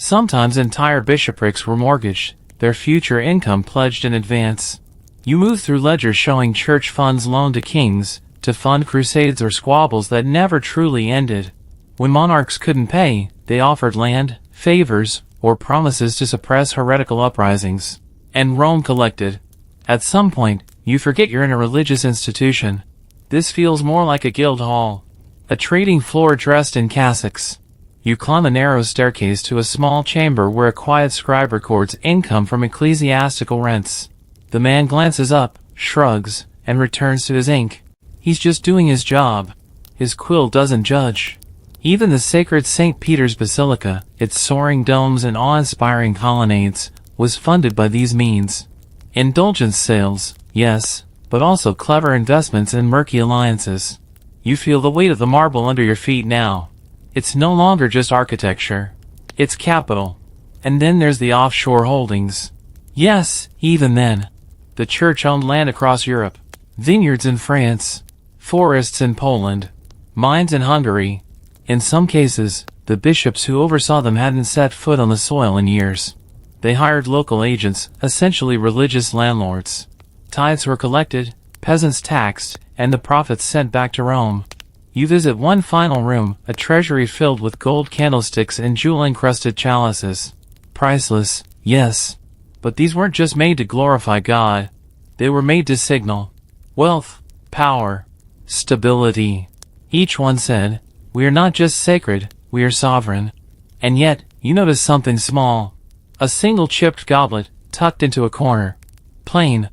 Sometimes entire bishoprics were mortgaged, their future income pledged in advance. You moved through ledgers showing church funds loaned to kings, to fund crusades or squabbles that never truly ended. When monarchs couldn't pay, they offered land, favors, or promises to suppress heretical uprisings. And Rome collected. At some point, you forget you're in a religious institution. This feels more like a guild hall. A trading floor dressed in cassocks. You climb a narrow staircase to a small chamber where a quiet scribe records income from ecclesiastical rents. The man glances up, shrugs, and returns to his ink. He's just doing his job. His quill doesn't judge. Even the sacred St. Peter's Basilica, its soaring domes and awe-inspiring colonnades, was funded by these means. Indulgence sales, yes, but also clever investments and murky alliances. You feel the weight of the marble under your feet now. It's no longer just architecture. It's capital. And then there's the offshore holdings. Yes, even then. The church owned land across Europe. Vineyards in France. Forests in Poland. Mines in Hungary. In some cases, the bishops who oversaw them hadn't set foot on the soil in years. They hired local agents, essentially religious landlords. Tithes were collected, peasants taxed, and the profits sent back to Rome. You visit one final room, a treasury filled with gold candlesticks and jewel-encrusted chalices. Priceless, yes. But these weren't just made to glorify God. They were made to signal wealth, power, stability. Each one said, "We are not just sacred, we are sovereign." And yet, you notice something small. A single chipped goblet, tucked into a corner. Plain,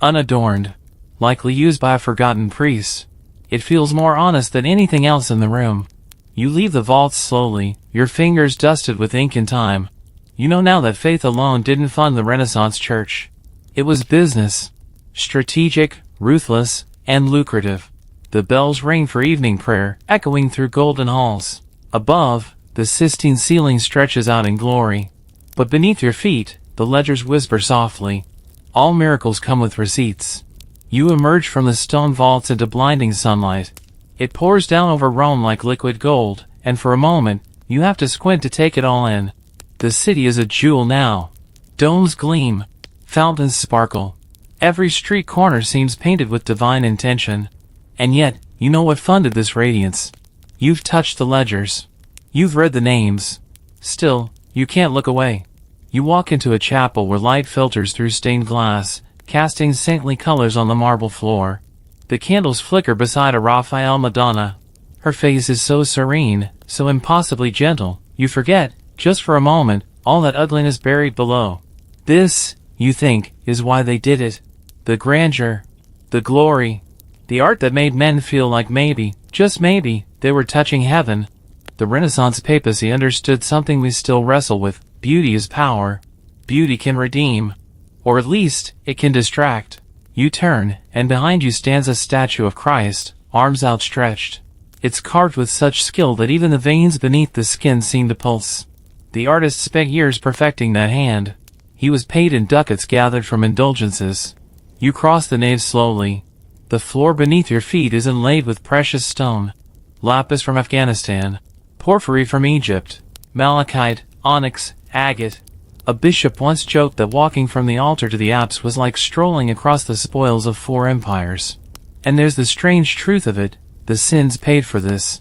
unadorned, likely used by a forgotten priest. It feels more honest than anything else in the room. You leave the vaults slowly, your fingers dusted with ink and time. You know now that faith alone didn't fund the Renaissance church. It was business. Strategic, ruthless, and lucrative. The bells ring for evening prayer, echoing through golden halls. Above, the Sistine ceiling stretches out in glory. But beneath your feet, the ledgers whisper softly. All miracles come with receipts. You emerge from the stone vaults into blinding sunlight. It pours down over Rome like liquid gold, and for a moment, you have to squint to take it all in. The city is a jewel now. Domes gleam. Fountains sparkle. Every street corner seems painted with divine intention. And yet, you know what funded this radiance. You've touched the ledgers. You've read the names. Still, you can't look away. You walk into a chapel where light filters through stained glass, casting saintly colors on the marble floor. The candles flicker beside a Raphael Madonna. Her face is so serene, so impossibly gentle, you forget, just for a moment, all that ugliness buried below. This, you think, is why they did it. The grandeur, the glory, the art that made men feel like maybe, just maybe, they were touching heaven. The Renaissance papacy understood something we still wrestle with. Beauty is power. Beauty can redeem. Or at least, it can distract. You turn, and behind you stands a statue of Christ, arms outstretched. It's carved with such skill that even the veins beneath the skin seem to pulse. The artist spent years perfecting that hand. He was paid in ducats gathered from indulgences. You cross the nave slowly. The floor beneath your feet is inlaid with precious stone. Lapis from Afghanistan. Porphyry from Egypt. Malachite, onyx, agate. A bishop once joked that walking from the altar to the apse was like strolling across the spoils of 4 empires. And there's the strange truth of it, the sins paid for this.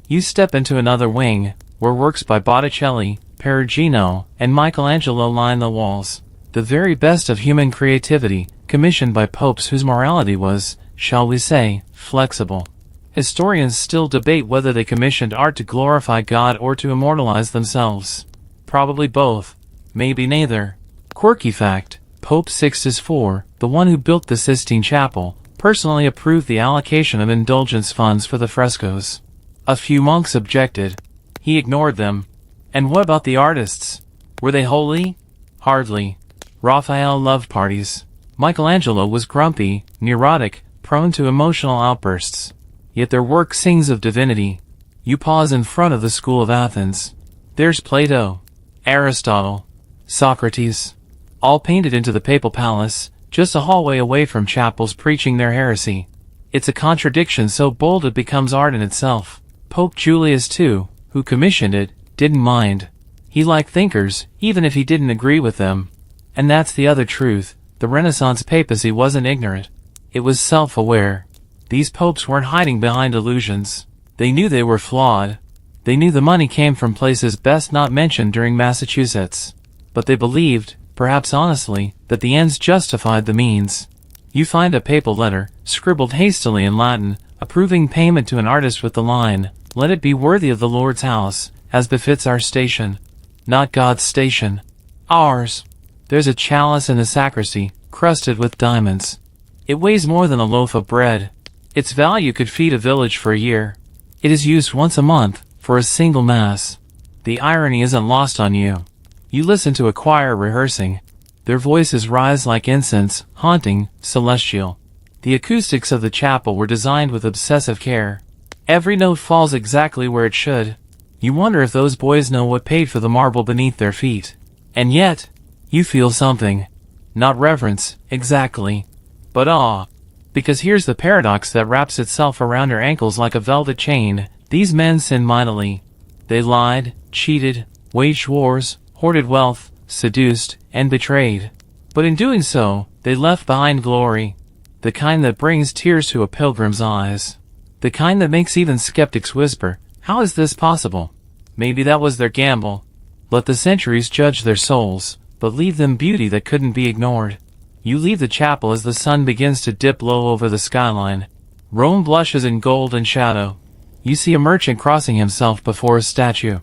You step into another wing, where works by Botticelli, Perugino, and Michelangelo line the walls. The very best of human creativity, commissioned by popes whose morality was, shall we say, flexible. Historians still debate whether they commissioned art to glorify God or to immortalize themselves. Probably both. Maybe neither. Quirky fact, Pope Sixtus IV, the one who built the Sistine Chapel, personally approved the allocation of indulgence funds for the frescoes. A few monks objected. He ignored them. And what about the artists? Were they holy? Hardly. Raphael loved parties. Michelangelo was grumpy, neurotic, prone to emotional outbursts. Yet their work sings of divinity. You pause in front of the school of Athens. There's Plato, Aristotle, Socrates, all painted into the papal palace, just a hallway away from chapels preaching their heresy. It's a contradiction so bold it becomes art in itself. Pope Julius II, who commissioned it, didn't mind. He liked thinkers, even if he didn't agree with them. And that's the other truth. The Renaissance papacy wasn't ignorant. It was self-aware. These popes weren't hiding behind illusions. They knew they were flawed. They knew the money came from places best not mentioned during Massachusetts. But they believed, perhaps honestly, that the ends justified the means. You find a papal letter, scribbled hastily in Latin, approving payment to an artist with the line, "Let it be worthy of the Lord's house, as befits our station." Not God's station. Ours. There's a chalice in the sacristy, crusted with diamonds. It weighs more than a loaf of bread. Its value could feed a village for a year. It is used once a month, for a single mass. The irony isn't lost on you. You listen to a choir rehearsing. Their voices rise like incense, haunting, celestial. The acoustics of the chapel were designed with obsessive care. Every note falls exactly where it should. You wonder if those boys know what paid for the marble beneath their feet. And yet, you feel something. Not reverence, exactly, but awe. Because here's the paradox that wraps itself around your ankles like a velvet chain. These men sinned mightily. They lied, cheated, waged wars, hoarded wealth, seduced, and betrayed. But in doing so, they left behind glory. The kind that brings tears to a pilgrim's eyes. The kind that makes even skeptics whisper, "How is this possible?" Maybe that was their gamble. Let the centuries judge their souls, but leave them beauty that couldn't be ignored. You leave the chapel as the sun begins to dip low over the skyline. Rome blushes in gold and shadow. You see a merchant crossing himself before a statue.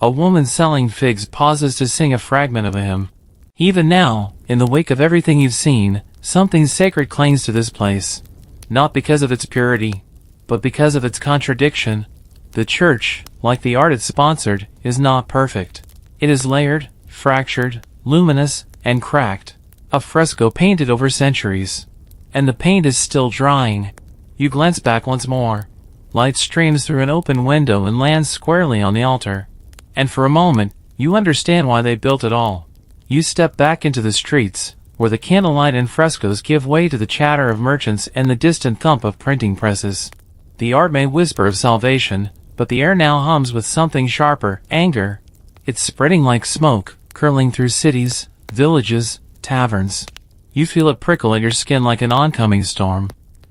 A woman selling figs pauses to sing a fragment of a hymn. Even now, in the wake of everything you've seen, something sacred clings to this place. Not because of its purity, but because of its contradiction. The church, like the art it sponsored, is not perfect. It is layered, fractured, luminous, and cracked. A fresco painted over centuries. And the paint is still drying. You glance back once more. Light streams through an open window and lands squarely on the altar. And for a moment, you understand why they built it all. You step back into the streets, where the candlelight and frescoes give way to the chatter of merchants and the distant thump of printing presses. The art may whisper of salvation, but the air now hums with something sharper, anger. It's spreading like smoke, curling through cities, villages, taverns. You feel it prickle at your skin like an oncoming storm.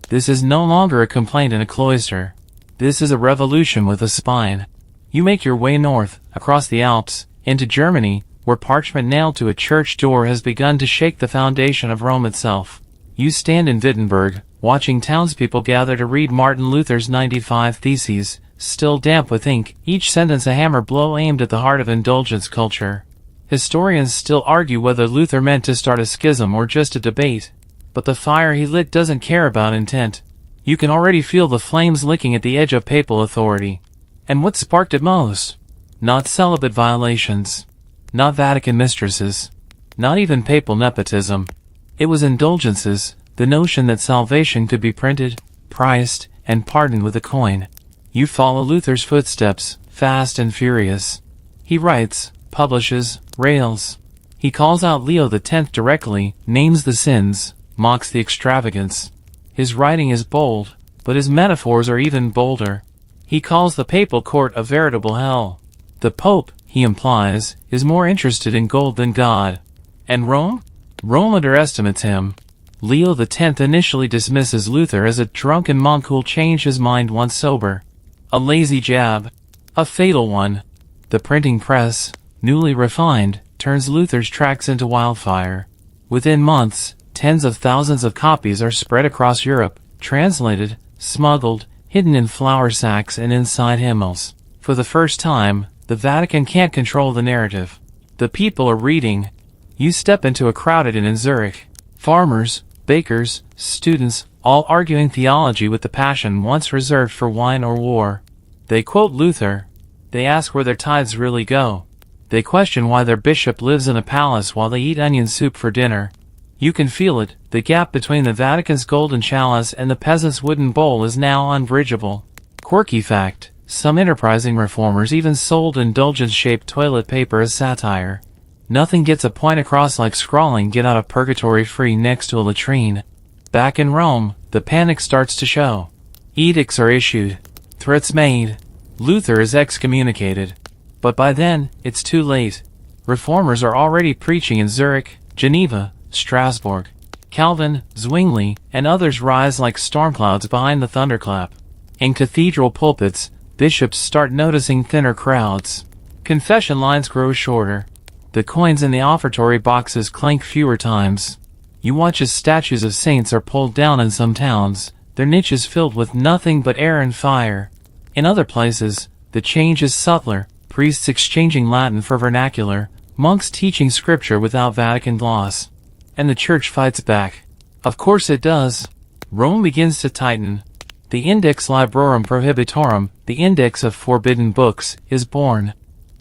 This is no longer a complaint in a cloister. This is a revolution with a spine. You make your way north, across the Alps, into Germany, where parchment nailed to a church door has begun to shake the foundation of Rome itself. You stand in Wittenberg, watching townspeople gather to read Martin Luther's 95 Theses, still damp with ink, each sentence a hammer blow aimed at the heart of indulgence culture. Historians still argue whether Luther meant to start a schism or just a debate. But the fire he lit doesn't care about intent. You can already feel the flames licking at the edge of papal authority. And what sparked it most? Not celibate violations. Not Vatican mistresses. Not even papal nepotism. It was indulgences, the notion that salvation could be printed, priced, and pardoned with a coin. You follow Luther's footsteps, fast and furious. He writes, publishes, rails. He calls out Leo X directly, names the sins, mocks the extravagance. His writing is bold, but his metaphors are even bolder. He calls the papal court a veritable hell. The Pope, he implies, is more interested in gold than God. And Rome? Rome underestimates him. Leo X initially dismisses Luther as a drunken monk who'll change his mind once sober. A lazy jab. A fatal one. The printing press, newly refined, turns Luther's tracts into wildfire. Within months, tens of thousands of copies are spread across Europe, translated, smuggled, hidden in flour sacks and inside hymnals. For the first time, the Vatican can't control the narrative. The people are reading. You step into a crowded inn in Zurich. Farmers, bakers, students, all arguing theology with the passion once reserved for wine or war. They quote Luther. They ask where their tithes really go. They question why their bishop lives in a palace while they eat onion soup for dinner. You can feel it. The gap between the Vatican's golden chalice and the peasant's wooden bowl is now unbridgeable. Quirky fact, some enterprising reformers even sold indulgence-shaped toilet paper as satire. Nothing gets a point across like scrawling "Get out of purgatory free" next to a latrine. Back in Rome, the panic starts to show. Edicts are issued. Threats made. Luther is excommunicated. But by then, it's too late. Reformers are already preaching in Zurich, Geneva, Strasbourg. Calvin, Zwingli, and others rise like storm clouds behind the thunderclap. In cathedral pulpits, bishops start noticing thinner crowds. Confession lines grow shorter. The coins in the offertory boxes clink fewer times. You watch as statues of saints are pulled down in some towns, their niches filled with nothing but air and fire. In other places, the change is subtler, priests exchanging Latin for vernacular, monks teaching scripture without Vatican gloss. And the church fights back. Of course it does. Rome begins to tighten. The Index Librorum Prohibitorum, the index of forbidden books, is born.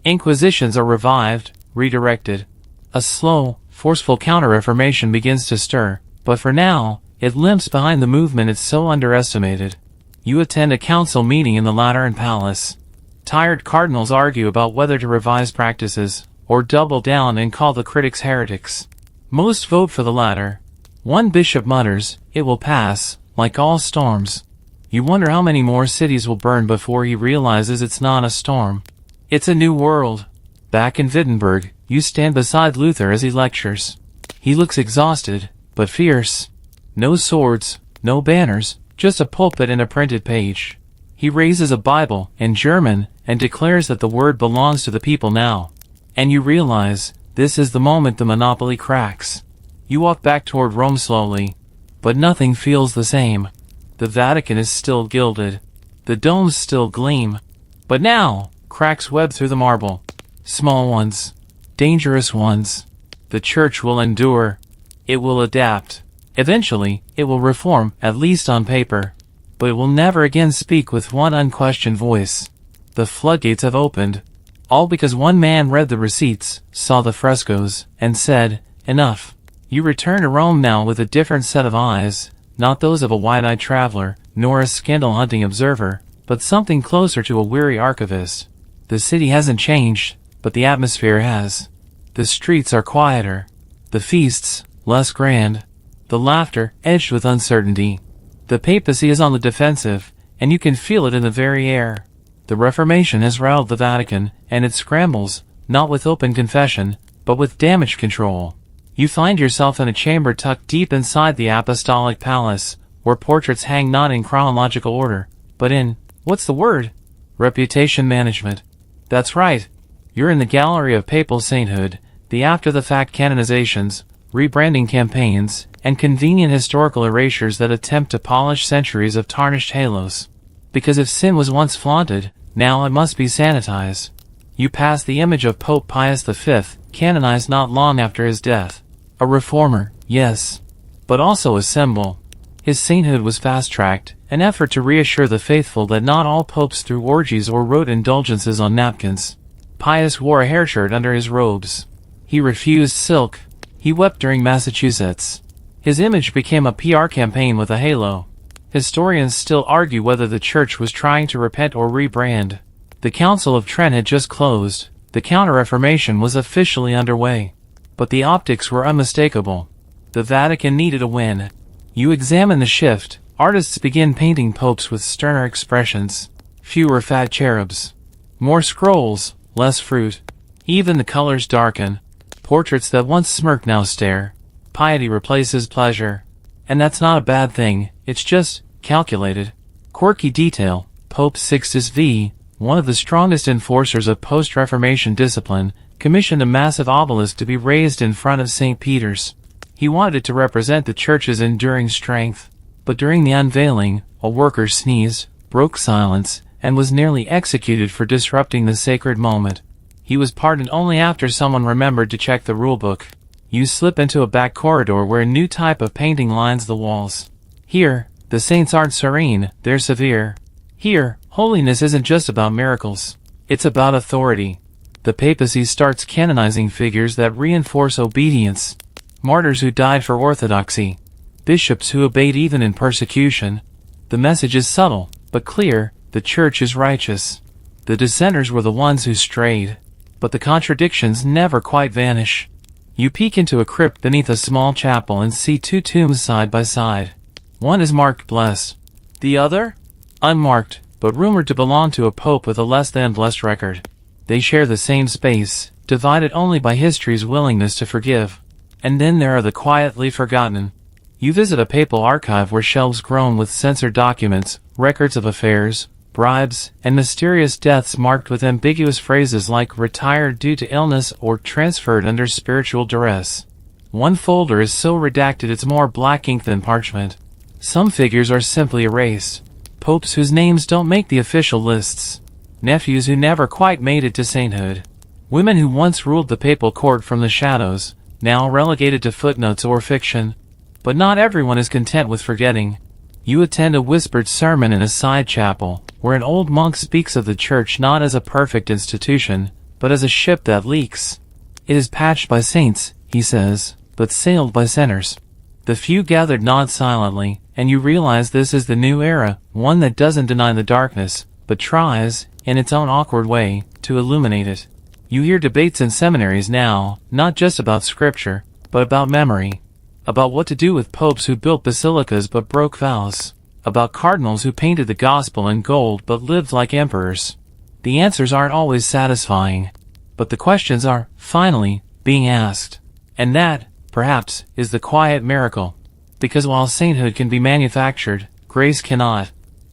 Inquisitions are revived, redirected. A slow, forceful counter-reformation begins to stir, but for now, it limps behind the movement it's so underestimated. You attend a council meeting in the Lateran Palace. Tired cardinals argue about whether to revise practices, or double down and call the critics heretics. Most vote for the latter. One bishop mutters, "It will pass, like all storms." You wonder how many more cities will burn before he realizes it's not a storm. It's a new world. Back in Wittenberg, you stand beside Luther as he lectures. He looks exhausted, but fierce. No swords, no banners, just a pulpit and a printed page. He raises a Bible, in German, and declares that the word belongs to the people now. And you realize, this is the moment the monopoly cracks. You walk back toward Rome slowly. But nothing feels the same. The Vatican is still gilded. The domes still gleam. But now, cracks web through the marble. Small ones. Dangerous ones. The church will endure. It will adapt. Eventually, it will reform, at least on paper. But it will never again speak with one unquestioned voice. The floodgates have opened. All because one man read the receipts, saw the frescoes, and said, "Enough." You return to Rome now with a different set of eyes, not those of a wide-eyed traveler, nor a scandal-hunting observer, but something closer to a weary archivist. The city hasn't changed, but the atmosphere has. The streets are quieter. The feasts, less grand. The laughter, edged with uncertainty. The papacy is on the defensive, and you can feel it in the very air. The Reformation has rattled the Vatican, and it scrambles, not with open confession, but with damage control. You find yourself in a chamber tucked deep inside the Apostolic Palace, where portraits hang not in chronological order, but in, what's the word? Reputation management. That's right. You're in the gallery of papal sainthood, the after-the-fact canonizations, rebranding campaigns, and convenient historical erasures that attempt to polish centuries of tarnished halos. Because if sin was once flaunted, now it must be sanitized. You pass the image of Pope Pius V, canonized not long after his death. A reformer, yes, but also a symbol. His sainthood was fast-tracked, an effort to reassure the faithful that not all popes threw orgies or wrote indulgences on napkins. Pius wore a hair shirt under his robes. He refused silk. He wept during Massachusetts. His image became a PR campaign with a halo. Historians still argue whether the church was trying to repent or rebrand. The Council of Trent had just closed. The Counter-Reformation was officially underway. But the optics were unmistakable. The Vatican needed a win. You examine the shift. Artists begin painting popes with sterner expressions. Fewer fat cherubs. More scrolls, less fruit. Even the colors darken. Portraits that once smirked now stare. Piety replaces pleasure. And that's not a bad thing, it's just calculated. Quirky detail. Pope Sixtus V, one of the strongest enforcers of post-Reformation discipline, commissioned a massive obelisk to be raised in front of St. Peter's. He wanted it to represent the church's enduring strength. But during the unveiling, a worker sneezed, broke silence, and was nearly executed for disrupting the sacred moment. He was pardoned only after someone remembered to check the rulebook. You slip into a back corridor where a new type of painting lines the walls. Here, the saints aren't serene, they're severe. Here, holiness isn't just about miracles. It's about authority. The papacy starts canonizing figures that reinforce obedience. Martyrs who died for orthodoxy. Bishops who obeyed even in persecution. The message is subtle, but clear, the church is righteous. The dissenters were the ones who strayed. But the contradictions never quite vanish. You peek into a crypt beneath a small chapel and see two tombs side by side. One is marked blessed. The other? Unmarked, but rumored to belong to a pope with a less-than-blessed record. They share the same space, divided only by history's willingness to forgive. And then there are the quietly forgotten. You visit a papal archive where shelves groan with censored documents, records of affairs, bribes, and mysterious deaths marked with ambiguous phrases like retired due to illness or transferred under spiritual duress. One folder is so redacted it's more black ink than parchment. Some figures are simply erased. Popes whose names don't make the official lists. Nephews who never quite made it to sainthood. Women who once ruled the papal court from the shadows, now relegated to footnotes or fiction. But not everyone is content with forgetting. You attend a whispered sermon in a side chapel, where an old monk speaks of the church not as a perfect institution, but as a ship that leaks. It is patched by saints, he says, but sailed by sinners. The few gathered nod silently, and you realize this is the new era, one that doesn't deny the darkness, but tries, in its own awkward way, to illuminate it. You hear debates in seminaries now, not just about scripture, but about memory. About what to do with popes who built basilicas but broke vows. About cardinals who painted the gospel in gold but lived like emperors. The answers aren't always satisfying, but the questions are, finally, being asked. And that, perhaps, is the quiet miracle. Because while sainthood can be manufactured, grace cannot.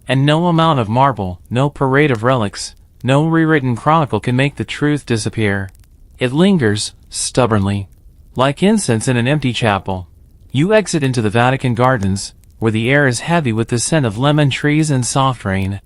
And no amount of marble, no parade of relics, no rewritten chronicle can make the truth disappear. It lingers, stubbornly. Like incense in an empty chapel. You exit into the Vatican gardens, where the air is heavy with the scent of lemon trees and soft rain.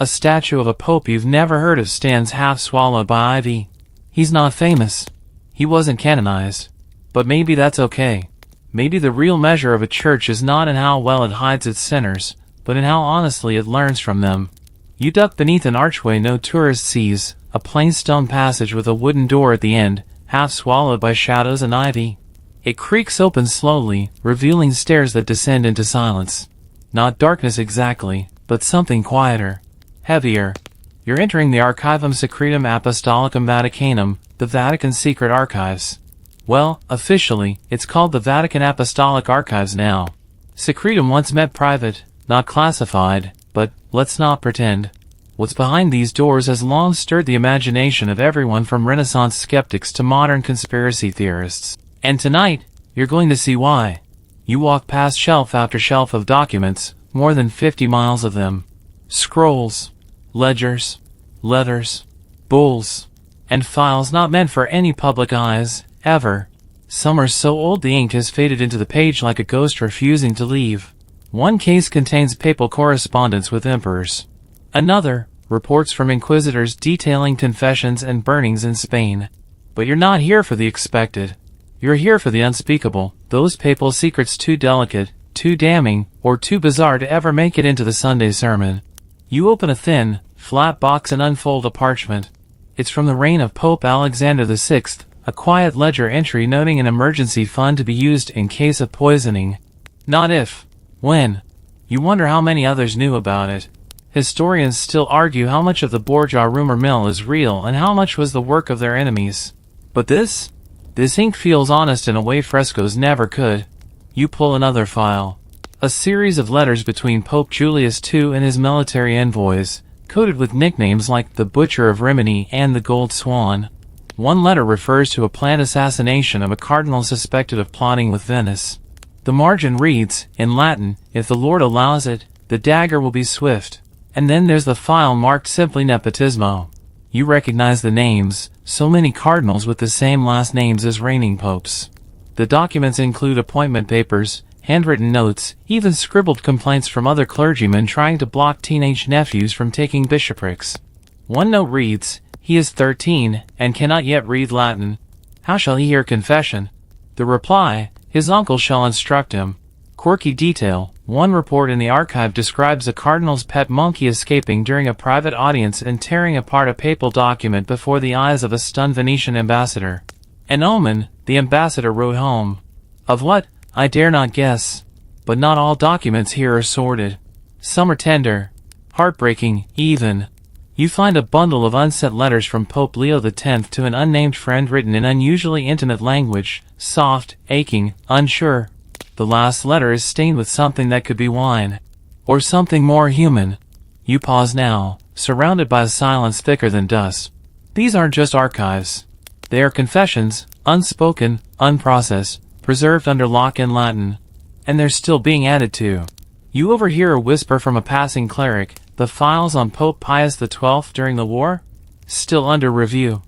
A statue of a pope you've never heard of stands half swallowed by ivy. He's not famous. He wasn't canonized. But maybe that's okay. Maybe the real measure of a church is not in how well it hides its sinners, but in how honestly it learns from them. You duck beneath an archway no tourist sees, a plain stone passage with a wooden door at the end, half swallowed by shadows and ivy. It creaks open slowly, revealing stairs that descend into silence. Not darkness exactly, but something quieter, heavier. You're entering the Archivum Secretum Apostolicum Vaticanum, the Vatican's secret archives. Well, officially, it's called the Vatican Apostolic Archives now. Secretum once meant private, not classified, but, let's not pretend. What's behind these doors has long stirred the imagination of everyone from Renaissance skeptics to modern conspiracy theorists. And tonight, you're going to see why. You walk past shelf after shelf of documents, more than 50 miles of them. Scrolls, ledgers, letters, bulls, and files not meant for any public eyes, ever. Some are so old the ink has faded into the page like a ghost refusing to leave. One case contains papal correspondence with emperors. Another, reports from inquisitors detailing confessions and burnings in Spain. But you're not here for the expected. You're here for the unspeakable, those papal secrets too delicate, too damning, or too bizarre to ever make it into the Sunday sermon. You open a thin, flat box and unfold a parchment. It's from the reign of Pope Alexander VI, a quiet ledger entry noting an emergency fund to be used in case of poisoning. Not if, when. You wonder how many others knew about it. Historians still argue how much of the Borgia rumor mill is real and how much was the work of their enemies. But this ink feels honest in a way frescoes never could. You pull another file. A series of letters between Pope Julius II and his military envoys, coded with nicknames like the Butcher of Rimini and the Gold Swan. One letter refers to a planned assassination of a cardinal suspected of plotting with Venice. The margin reads, in Latin, "If the Lord allows it, the dagger will be swift." And then there's the file marked simply Nepotismo. You recognize the names, so many cardinals with the same last names as reigning popes. The documents include appointment papers, handwritten notes, even scribbled complaints from other clergymen trying to block teenage nephews from taking bishoprics. One note reads, "He is 13, and cannot yet read Latin. How shall he hear confession?" The reply, "His uncle shall instruct him." Quirky detail, one report in the archive describes a cardinal's pet monkey escaping during a private audience and tearing apart a papal document before the eyes of a stunned Venetian ambassador. An omen, the ambassador wrote home. Of what? I dare not guess. But not all documents here are sordid. Some are tender, heartbreaking, even. You find a bundle of unsent letters from Pope Leo X to an unnamed friend written in unusually intimate language, soft, aching, unsure. The last letter is stained with something that could be wine. Or something more human. You pause now, surrounded by a silence thicker than dust. These aren't just archives. They are confessions, unspoken, unprocessed, preserved under lock in Latin. And they're still being added to. You overhear a whisper from a passing cleric, the files on Pope Pius XII during the war? Still under review.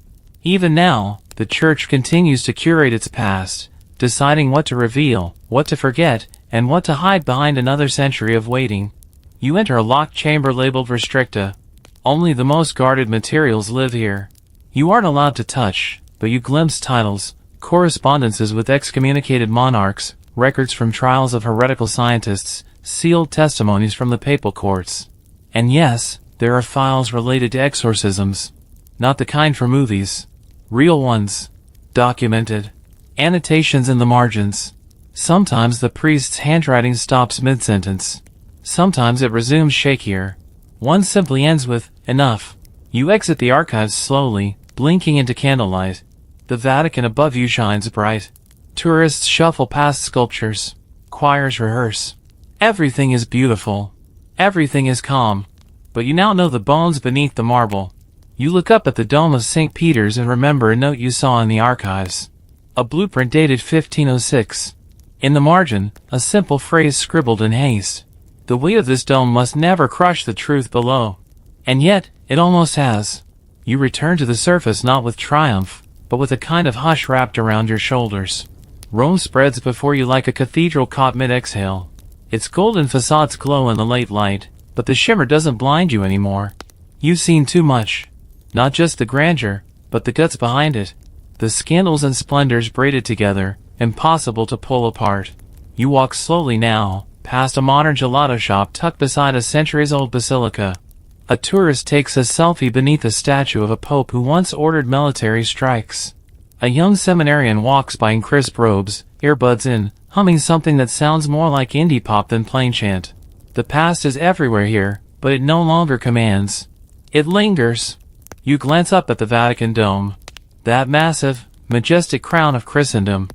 Even now, the Church continues to curate its past, deciding what to reveal, what to forget, and what to hide behind another century of waiting. You enter a locked chamber labeled Restricta. Only the most guarded materials live here. You aren't allowed to touch, but you glimpse titles, correspondences with excommunicated monarchs, records from trials of heretical scientists, sealed testimonies from the papal courts. And yes, there are files related to exorcisms. Not the kind for movies. Real ones. Documented. Annotations in the margins. Sometimes the priest's handwriting stops mid-sentence. Sometimes it resumes shakier. One simply ends with, enough. You exit the archives slowly, blinking into candlelight. The Vatican above you shines bright. Tourists shuffle past sculptures. Choirs rehearse. Everything is beautiful. Everything is calm. But you now know the bones beneath the marble. You look up at the dome of St. Peter's and remember a note you saw in the archives. A blueprint dated 1506. In the margin, a simple phrase scribbled in haste. The weight of this dome must never crush the truth below. And yet, it almost has. You return to the surface not with triumph, but with a kind of hush wrapped around your shoulders. Rome spreads before you like a cathedral caught mid-exhale. Its golden facades glow in the late light, but the shimmer doesn't blind you anymore. You've seen too much. Not just the grandeur, but the guts behind it. The scandals and splendors braided together, impossible to pull apart. You walk slowly now, past a modern gelato shop tucked beside a centuries-old basilica. A tourist takes a selfie beneath a statue of a pope who once ordered military strikes. A young seminarian walks by in crisp robes, earbuds in, humming something that sounds more like indie pop than plain chant. The past is everywhere here, but it no longer commands. It lingers. You glance up at the Vatican dome. That massive, majestic crown of Christendom.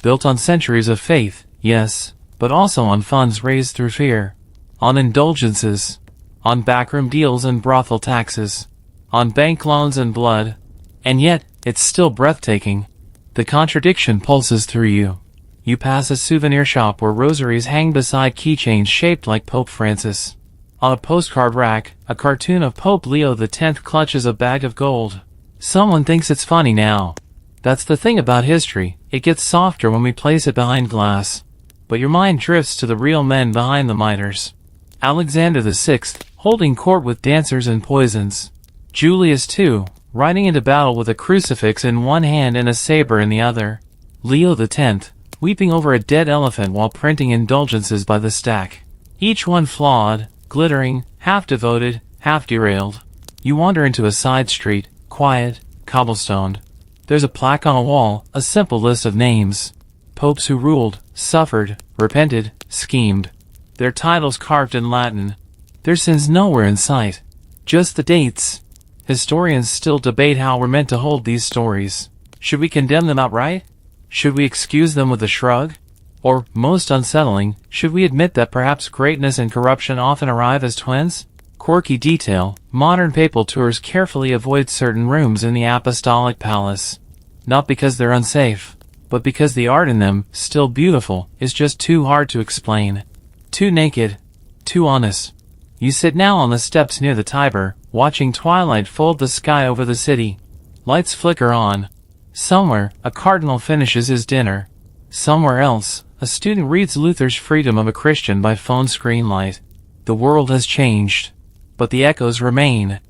Built on centuries of faith, yes, but also on funds raised through fear. On indulgences. On backroom deals and brothel taxes. On bank loans and blood. And yet, it's still breathtaking. The contradiction pulses through you. You pass a souvenir shop where rosaries hang beside keychains shaped like Pope Francis. On a postcard rack, a cartoon of Pope Leo X clutches a bag of gold. Someone thinks it's funny now. That's the thing about history, it gets softer when we place it behind glass. But your mind drifts to the real men behind the mitres. Alexander VI, holding court with dancers and poisons. Julius II, riding into battle with a crucifix in one hand and a saber in the other. Leo X, weeping over a dead elephant while printing indulgences by the stack. Each one flawed, glittering, half devoted, half derailed. You wander into a side street, quiet, cobblestoned. There's a plaque on a wall, a simple list of names. Popes who ruled, suffered, repented, schemed. Their titles carved in Latin. Their sins nowhere in sight. Just the dates. Historians still debate how we're meant to hold these stories. Should we condemn them outright? Should we excuse them with a shrug? Or, most unsettling, should we admit that perhaps greatness and corruption often arrive as twins? Quirky detail, modern papal tours carefully avoid certain rooms in the apostolic palace. Not because they're unsafe, but because the art in them, still beautiful, is just too hard to explain. Too naked. Too honest. You sit now on the steps near the Tiber, watching twilight fold the sky over the city. Lights flicker on. Somewhere, a cardinal finishes his dinner. Somewhere else, a student reads Luther's Freedom of a Christian by phone screen light. The world has changed. But the echoes remain.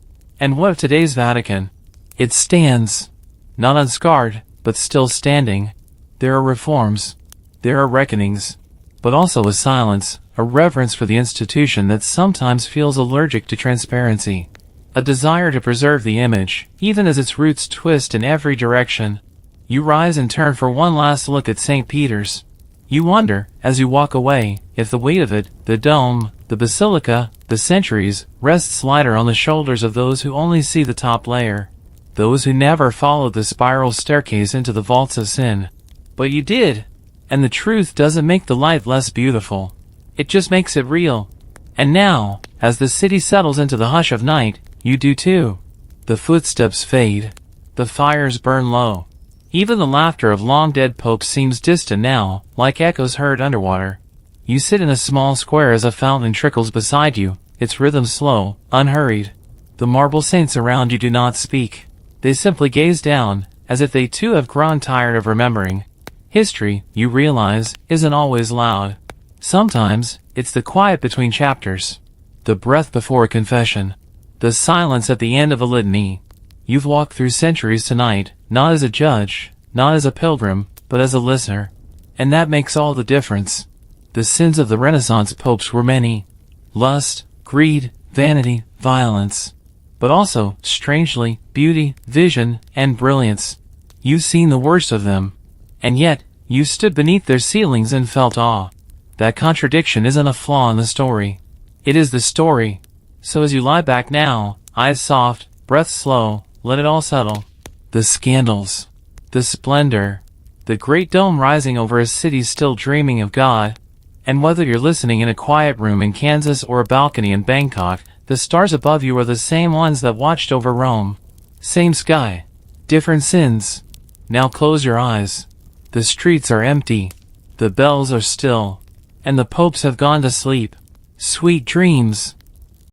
And what of today's Vatican? It stands. Not unscarred, but still standing. There are reforms. There are reckonings. But also a silence, a reverence for the institution that sometimes feels allergic to transparency. A desire to preserve the image, even as its roots twist in every direction. You rise and turn for one last look at St. Peter's. You wonder, as you walk away, if the weight of it, the dome, the basilica, the centuries, rests lighter on the shoulders of those who only see the top layer. Those who never followed the spiral staircase into the vaults of sin. But you did. And the truth doesn't make the light less beautiful. It just makes it real. And now, as the city settles into the hush of night, you do too. The footsteps fade. The fires burn low. Even the laughter of long-dead popes seems distant now, like echoes heard underwater. You sit in a small square as a fountain trickles beside you, its rhythm slow, unhurried. The marble saints around you do not speak. They simply gaze down, as if they too have grown tired of remembering. History, you realize, isn't always loud. Sometimes, it's the quiet between chapters. The breath before a confession. The silence at the end of a litany. You've walked through centuries tonight, not as a judge, not as a pilgrim, but as a listener. And that makes all the difference. The sins of the Renaissance popes were many. Lust, greed, vanity, violence. But also, strangely, beauty, vision, and brilliance. You've seen the worst of them. And yet, you stood beneath their ceilings and felt awe. That contradiction isn't a flaw in the story. It is the story. So as you lie back now, eyes soft, breath slow, let it all settle. The scandals. The splendor. The great dome rising over a city still dreaming of God. And whether you're listening in a quiet room in Kansas or a balcony in Bangkok, the stars above you are the same ones that watched over Rome. Same sky. Different sins. Now close your eyes. The streets are empty. The bells are still. And the popes have gone to sleep. Sweet dreams.